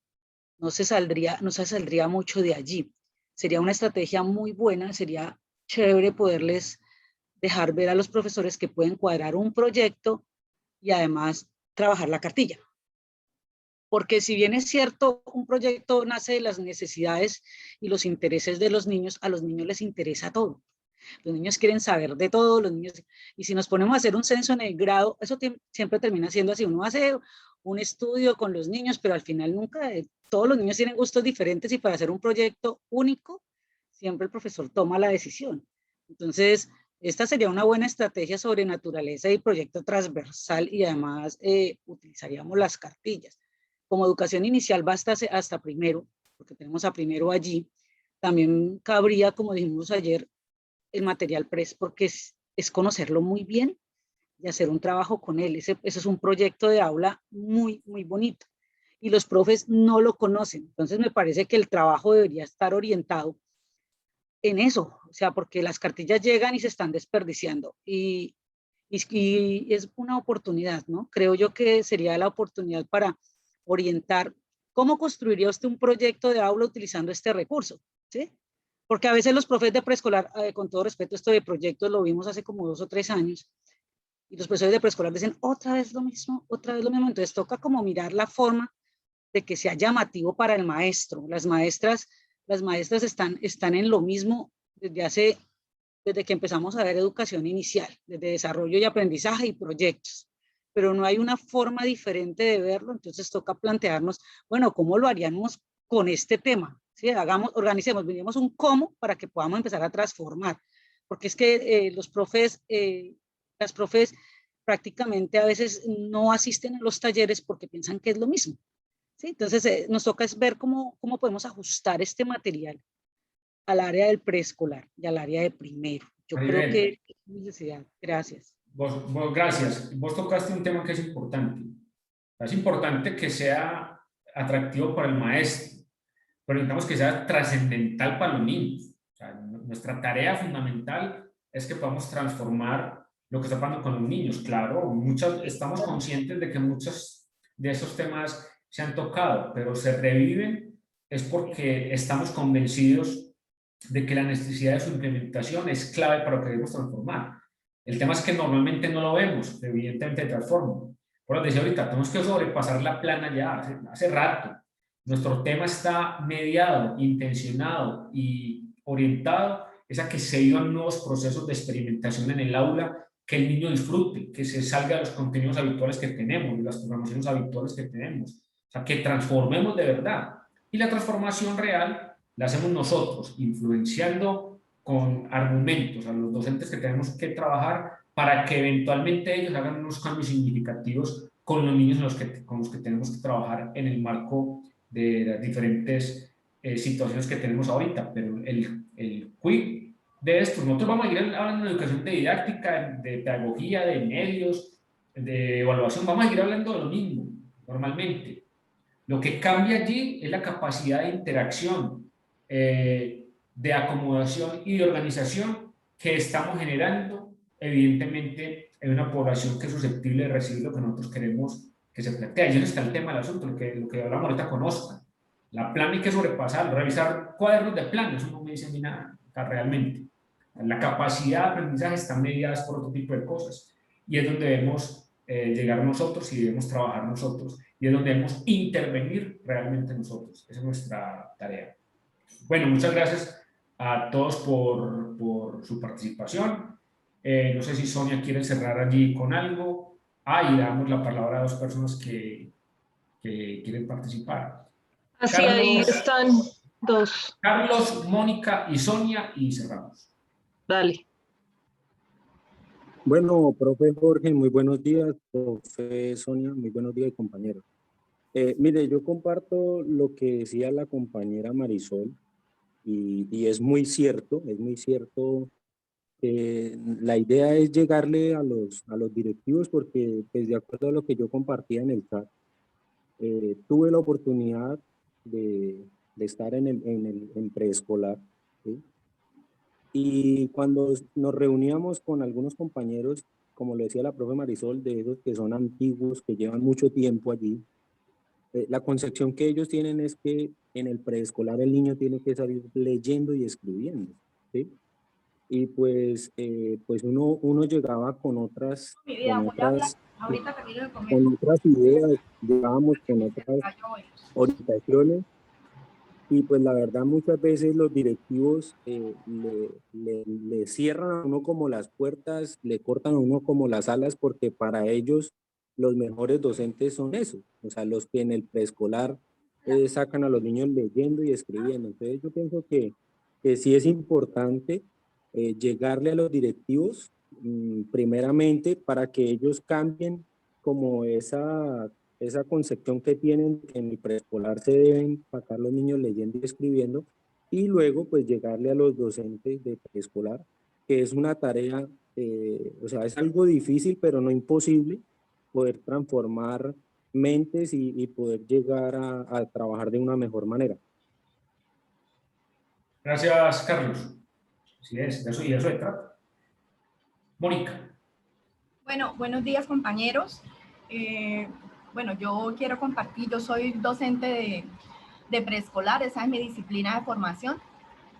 E: no se saldría mucho de allí. Sería una estrategia muy buena, sería chévere poderles dejar ver a los profesores que pueden cuadrar un proyecto y además trabajar la cartilla. Porque si bien es cierto, un proyecto nace de las necesidades y los intereses de los niños, a los niños les interesa todo. Los niños quieren saber de todo, los niños, y si nos ponemos a hacer un censo en el grado, eso siempre termina siendo así. Uno hace un estudio con los niños, pero al final nunca, todos los niños tienen gustos diferentes, y para hacer un proyecto único, siempre el profesor toma la decisión. Entonces, esta sería una buena estrategia sobre naturaleza y proyecto transversal, y además utilizaríamos las cartillas. Como educación inicial basta hasta primero, porque tenemos a primero allí. También cabría, como dijimos ayer, el material PRES, porque es conocerlo muy bien y hacer un trabajo con él. Ese es un proyecto de aula muy, muy bonito. Y los profes no lo conocen. Entonces me parece que el trabajo debería estar orientado en eso. O sea, porque las cartillas llegan y se están desperdiciando. Y es una oportunidad, ¿no? Creo yo que sería la oportunidad para orientar cómo construiría usted un proyecto de aula utilizando este recurso, ¿sí? Porque a veces los profes de preescolar, con todo respeto, esto de proyectos lo vimos hace como 2 o 3 años, y los profesores de preescolar dicen otra vez lo mismo, otra vez lo mismo. Entonces toca como mirar la forma de que sea llamativo para el maestro. Las maestras están en lo mismo desde que empezamos a ver educación inicial, desde desarrollo y aprendizaje y proyectos, pero no hay una forma diferente de verlo. Entonces toca plantearnos, bueno, ¿cómo lo haríamos con este tema? ¿Sí? Organicemos, miremos un cómo para que podamos empezar a transformar, porque es que las profes prácticamente a veces no asisten a los talleres porque piensan que es lo mismo, ¿sí? Entonces nos toca es ver cómo podemos ajustar este material al área del preescolar y al área de primero. Yo creo que es necesidad. Gracias.
A: Gracias. Vos tocaste un tema que es importante. Es importante que sea atractivo para el maestro, pero necesitamos que sea trascendental para los niños. O sea, nuestra tarea fundamental es que podamos transformar lo que está pasando con los niños. Claro, estamos conscientes de que muchos de esos temas se han tocado, pero se reviven es porque estamos convencidos de que la necesidad de su implementación es clave para lo que debemos transformar. El tema es que normalmente no lo vemos, evidentemente transforma. Por lo que decía ahorita, tenemos que sobrepasar la plana ya hace rato. Nuestro tema está mediado, intencionado y orientado es a que se vivan nuevos procesos de experimentación en el aula, que el niño disfrute, que se salga de los contenidos habituales que tenemos, de las programaciones habituales que tenemos. O sea, que transformemos de verdad. Y la transformación real la hacemos nosotros, influenciando con argumentos a los docentes que tenemos que trabajar para que eventualmente ellos hagan unos cambios significativos con los niños con los que tenemos que trabajar en el marco de las diferentes situaciones que tenemos ahorita. Pero el quick de esto, nosotros vamos a ir hablando de educación didáctica, de pedagogía, de medios, de evaluación, vamos a ir hablando de lo mismo, normalmente. Lo que cambia allí es la capacidad de interacción, de acomodación y de organización que estamos generando, evidentemente, en una población que es susceptible de recibir lo que nosotros queremos que se plantea. Y eso está el tema del asunto, lo que hablamos ahorita con Oscar. La plana hay que sobrepasarlo, revisar cuadernos de plan, eso no me dice ni nada, o sea, realmente. La capacidad de aprendizaje está mediada por otro tipo de cosas. Y es donde debemos llegar nosotros y debemos trabajar nosotros. Y es donde debemos intervenir realmente nosotros. Esa es nuestra tarea. Bueno, muchas gracias a todos por su participación. No sé si Sonia quiere cerrar allí con algo. Y damos la palabra a dos personas que quieren participar.
F: Así, ahí están dos.
A: Carlos, Mónica y Sonia, y cerramos.
F: Dale.
G: Bueno, profe Jorge, muy buenos días. Profe Sonia, muy buenos días, compañeros. Mire, yo comparto lo que decía la compañera Marisol y es muy cierto, la idea es llegarle a los directivos porque, pues, de acuerdo a lo que yo compartía en el chat, tuve la oportunidad de estar en preescolar, ¿sí? Y cuando nos reuníamos con algunos compañeros, como lo decía la profe Marisol, de esos que son antiguos, que llevan mucho tiempo allí, la concepción que ellos tienen es que en el preescolar el niño tiene que salir leyendo y escribiendo, ¿sí? Y pues, uno llegaba con otras ideas, llegábamos con otras orientaciones. Y pues la verdad muchas veces los directivos le cierran a uno como las puertas, le cortan a uno como las alas, porque para ellos los mejores docentes son esos, o sea, los que en el preescolar sacan a los niños leyendo y escribiendo. Entonces yo pienso que sí es importante llegarle a los directivos primeramente para que ellos cambien como esa concepción que tienen que en el preescolar se deben sacar los niños leyendo y escribiendo, y luego pues llegarle a los docentes de preescolar, que es una tarea, o sea, es algo difícil pero no imposible, poder transformar mentes y poder llegar a trabajar de una mejor manera.
A: Gracias, Carlos. Así es, de eso y eso se trata. Mónica.
H: Bueno, buenos días, compañeros. Bueno, yo quiero compartir, yo soy docente de preescolar, esa es mi disciplina de formación,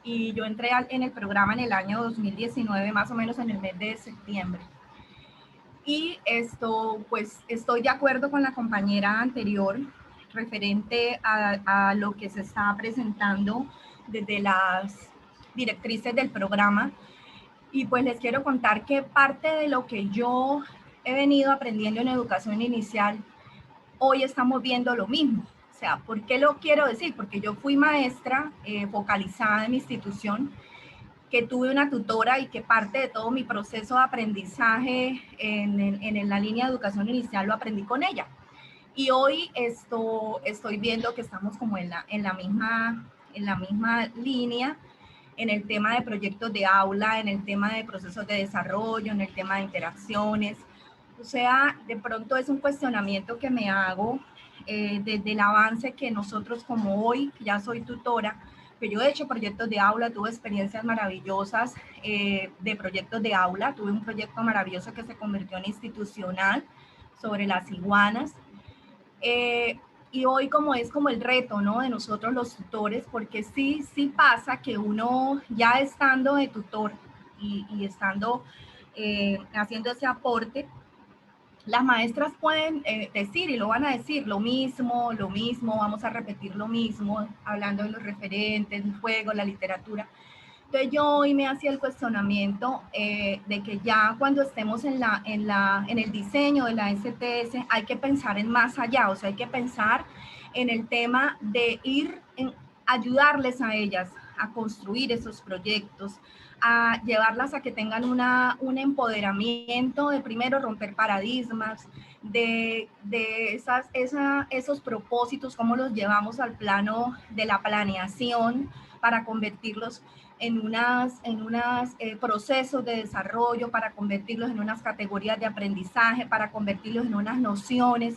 H: y yo entré en el programa en el año 2019, más o menos en el mes de septiembre. Y pues estoy de acuerdo con la compañera anterior referente a lo que se está presentando desde las directrices del programa. Y pues les quiero contar que parte de lo que yo he venido aprendiendo en educación inicial, hoy estamos viendo lo mismo. O sea, ¿por qué lo quiero decir? Porque yo fui maestra focalizada en mi institución, que tuve una tutora y que parte de todo mi proceso de aprendizaje en la línea de educación inicial lo aprendí con ella. Y hoy estoy viendo que estamos como en la misma línea, en el tema de proyectos de aula, en el tema de procesos de desarrollo, en el tema de interacciones. O sea, de pronto es un cuestionamiento que me hago desde el avance que nosotros como hoy, que ya soy tutora, que yo he hecho proyectos de aula, tuve experiencias maravillosas de proyectos de aula, tuve un proyecto maravilloso que se convirtió en institucional sobre las iguanas. Y hoy como es como el reto, ¿no?, de nosotros los tutores, porque sí pasa que uno ya estando de tutor y estando haciendo ese aporte, las maestras pueden decir, y lo van a decir, lo mismo, vamos a repetir lo mismo, hablando de los referentes, el juego, la literatura. Entonces yo hoy me hacía el cuestionamiento de que ya cuando estemos en el diseño de la STS hay que pensar en más allá, o sea, hay que pensar en el tema de ayudarles a ellas a construir esos proyectos, a llevarlas a que tengan un empoderamiento de primero romper paradigmas, de esos propósitos, cómo los llevamos al plano de la planeación para convertirlos en unos procesos de desarrollo, para convertirlos en unas categorías de aprendizaje, para convertirlos en unas nociones.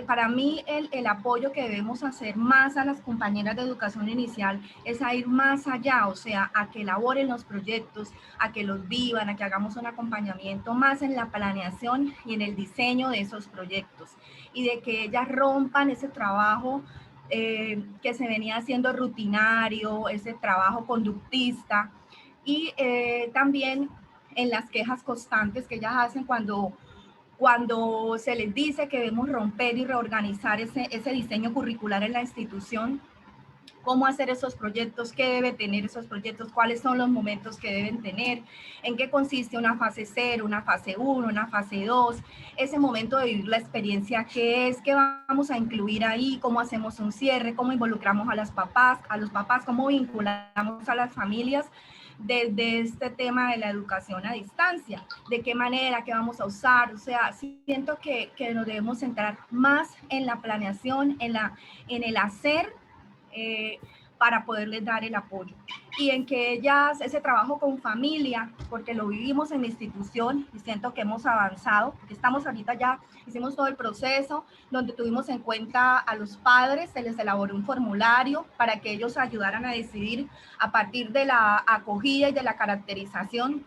H: Para mí el apoyo que debemos hacer más a las compañeras de educación inicial es a ir más allá, o sea, a que elaboren los proyectos, a que los vivan, a que hagamos un acompañamiento más en la planeación y en el diseño de esos proyectos, y de que ellas rompan ese trabajo que se venía haciendo rutinario, ese trabajo conductista, y también en las quejas constantes que ellas hacen cuando se les dice que debemos romper y reorganizar ese diseño curricular en la institución, cómo hacer esos proyectos, qué debe tener esos proyectos, cuáles son los momentos que deben tener, en qué consiste una fase 0, una fase 1, una fase 2, ese momento de vivir la experiencia, qué vamos a incluir ahí, cómo hacemos un cierre, cómo involucramos a los papás, cómo vinculamos a las familias desde este tema de la educación a distancia, de qué manera, qué vamos a usar. O sea, siento que nos debemos centrar más en la planeación, en el hacer, para poderles dar el apoyo. Y en que ellas, ese trabajo con familia, porque lo vivimos en la institución y siento que hemos avanzado, porque estamos ahorita ya, hicimos todo el proceso, donde tuvimos en cuenta a los padres, se les elaboró un formulario para que ellos ayudaran a decidir a partir de la acogida y de la caracterización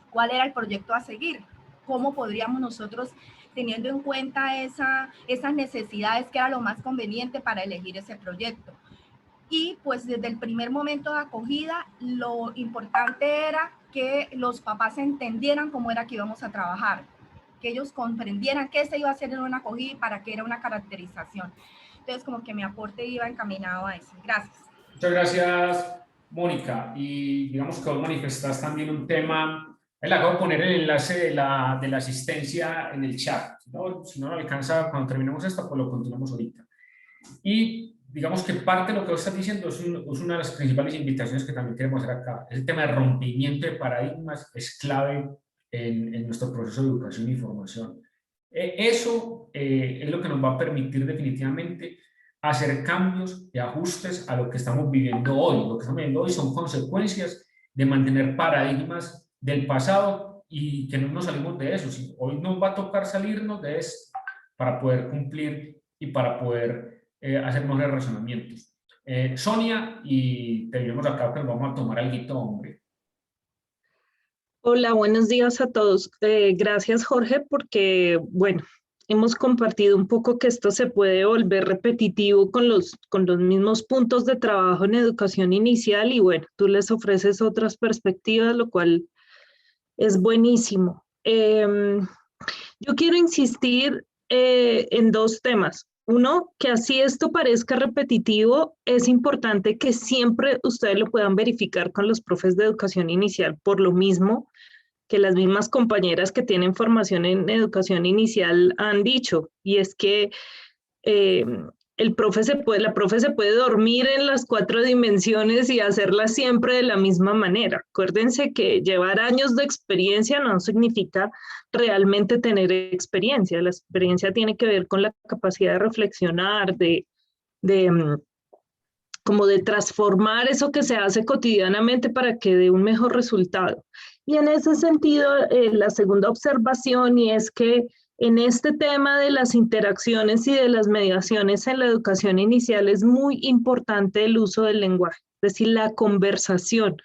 H: cuál era el proyecto a seguir, cómo podríamos nosotros, teniendo en cuenta esas necesidades, que era lo más conveniente para elegir ese proyecto. Y pues desde el primer momento de acogida, lo importante era que los papás entendieran cómo era que íbamos a trabajar, que ellos comprendieran qué se iba a hacer en una acogida y para qué era una caracterización. Entonces, como que mi aporte iba encaminado a eso. Gracias.
A: Muchas gracias, Mónica. Y digamos que vos manifestás también un tema. Le acabo de poner el enlace de la asistencia en el chat. Si no lo alcanza cuando terminemos esto, pues lo continuamos ahorita. Y digamos que parte de lo que vos estás diciendo es una de las principales invitaciones que también queremos hacer acá. El tema de rompimiento de paradigmas es clave en nuestro proceso de educación y formación. Eso es lo que nos va a permitir definitivamente hacer cambios y ajustes a lo que estamos viviendo hoy. Lo que estamos viviendo hoy son consecuencias de mantener paradigmas del pasado y que no nos salimos de eso. Hoy nos va a tocar salirnos de esto para poder cumplir y para poder hacer mejores razonamientos. Sonia, y te vemos acá que nos vamos a tomar algo, hombre.
F: Hola, buenos días a todos. Gracias, Jorge, porque, bueno, hemos compartido un poco que esto se puede volver repetitivo con los mismos puntos de trabajo en educación inicial y, bueno, tú les ofreces otras perspectivas, lo cual es buenísimo. Yo quiero insistir en dos temas. Uno, que así esto parezca repetitivo, es importante que siempre ustedes lo puedan verificar con los profes de educación inicial, por lo mismo que las mismas compañeras que tienen formación en educación inicial han dicho, y es que la profe se puede dormir en las 4 dimensiones y hacerla siempre de la misma manera. Acuérdense que llevar años de experiencia no significa realmente tener experiencia. La experiencia tiene que ver con la capacidad de reflexionar, como de transformar eso que se hace cotidianamente para que dé un mejor resultado. Y en ese sentido, la segunda observación, y es que en este tema de las interacciones y de las mediaciones en la educación inicial es muy importante el uso del lenguaje, es decir, la conversación.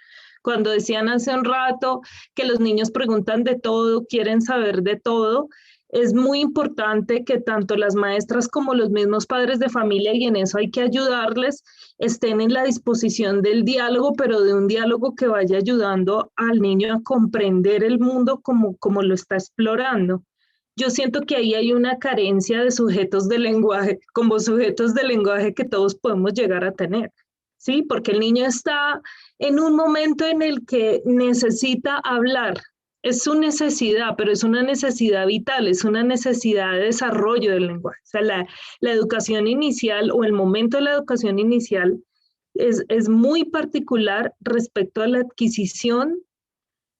F: Cuando decían hace un rato que los niños preguntan de todo, quieren saber de todo, es muy importante que tanto las maestras como los mismos padres de familia, y en eso hay que ayudarles, estén en la disposición del diálogo, pero de un diálogo que vaya ayudando al niño a comprender el mundo como lo está explorando. Yo siento que ahí hay una carencia de sujetos de lenguaje, como sujetos de lenguaje que todos podemos llegar a tener, ¿sí? Porque el niño está en un momento en el que necesita hablar. Es su necesidad, pero es una necesidad vital, es una necesidad de desarrollo del lenguaje. O sea, la educación inicial o el momento de la educación inicial es muy particular respecto a la adquisición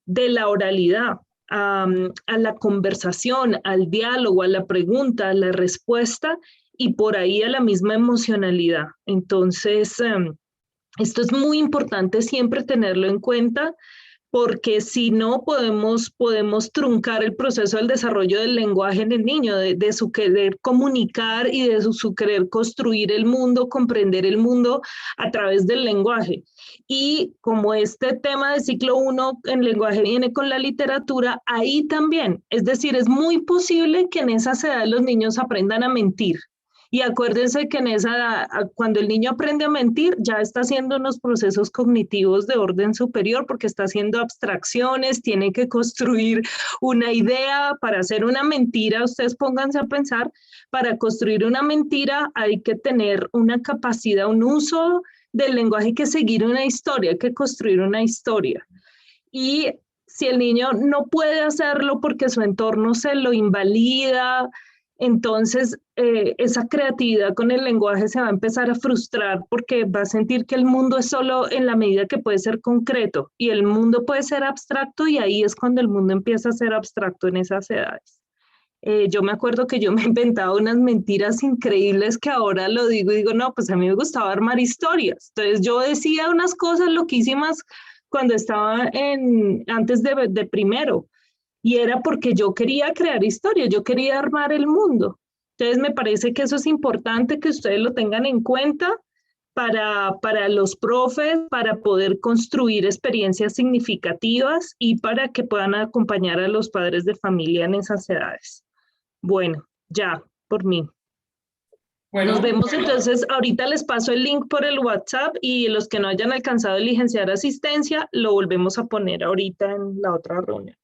F: de la oralidad. A la conversación, al diálogo, a la pregunta, a la respuesta y por ahí a la misma emocionalidad. Entonces, esto es muy importante siempre tenerlo en cuenta, porque si no podemos truncar el proceso del desarrollo del lenguaje en el niño, de su querer comunicar y de su querer construir el mundo, comprender el mundo a través del lenguaje. Y como este tema de ciclo 1 en lenguaje viene con la literatura, ahí también, es decir, es muy posible que en esas edades los niños aprendan a mentir Y acuérdense que cuando el niño aprende a mentir, ya está haciendo unos procesos cognitivos de orden superior, porque está haciendo abstracciones, tiene que construir una idea. Para hacer una mentira, ustedes pónganse a pensar, para construir una mentira hay que tener una capacidad, un uso del lenguaje, hay que seguir una historia, hay que construir una historia. Y si el niño no puede hacerlo porque su entorno se lo invalida, entonces esa creatividad con el lenguaje se va a empezar a frustrar, porque va a sentir que el mundo es solo en la medida que puede ser concreto, y el mundo puede ser abstracto, y ahí es cuando el mundo empieza a ser abstracto en esas edades. Yo me acuerdo que yo me inventaba unas mentiras increíbles que ahora lo digo y digo, no, pues a mí me gustaba armar historias. Entonces yo decía unas cosas loquísimas cuando estaba antes de primero, y era porque yo quería crear historias, yo quería armar el mundo. Entonces me parece que eso es importante que ustedes lo tengan en cuenta para los profes, para poder construir experiencias significativas y para que puedan acompañar a los padres de familia en esas edades. Bueno, ya, por mí.
A: Bueno,
F: Nos vemos entonces, ahorita les paso el link por el WhatsApp, y los que no hayan alcanzado a diligenciar asistencia, lo volvemos a poner ahorita en la otra reunión.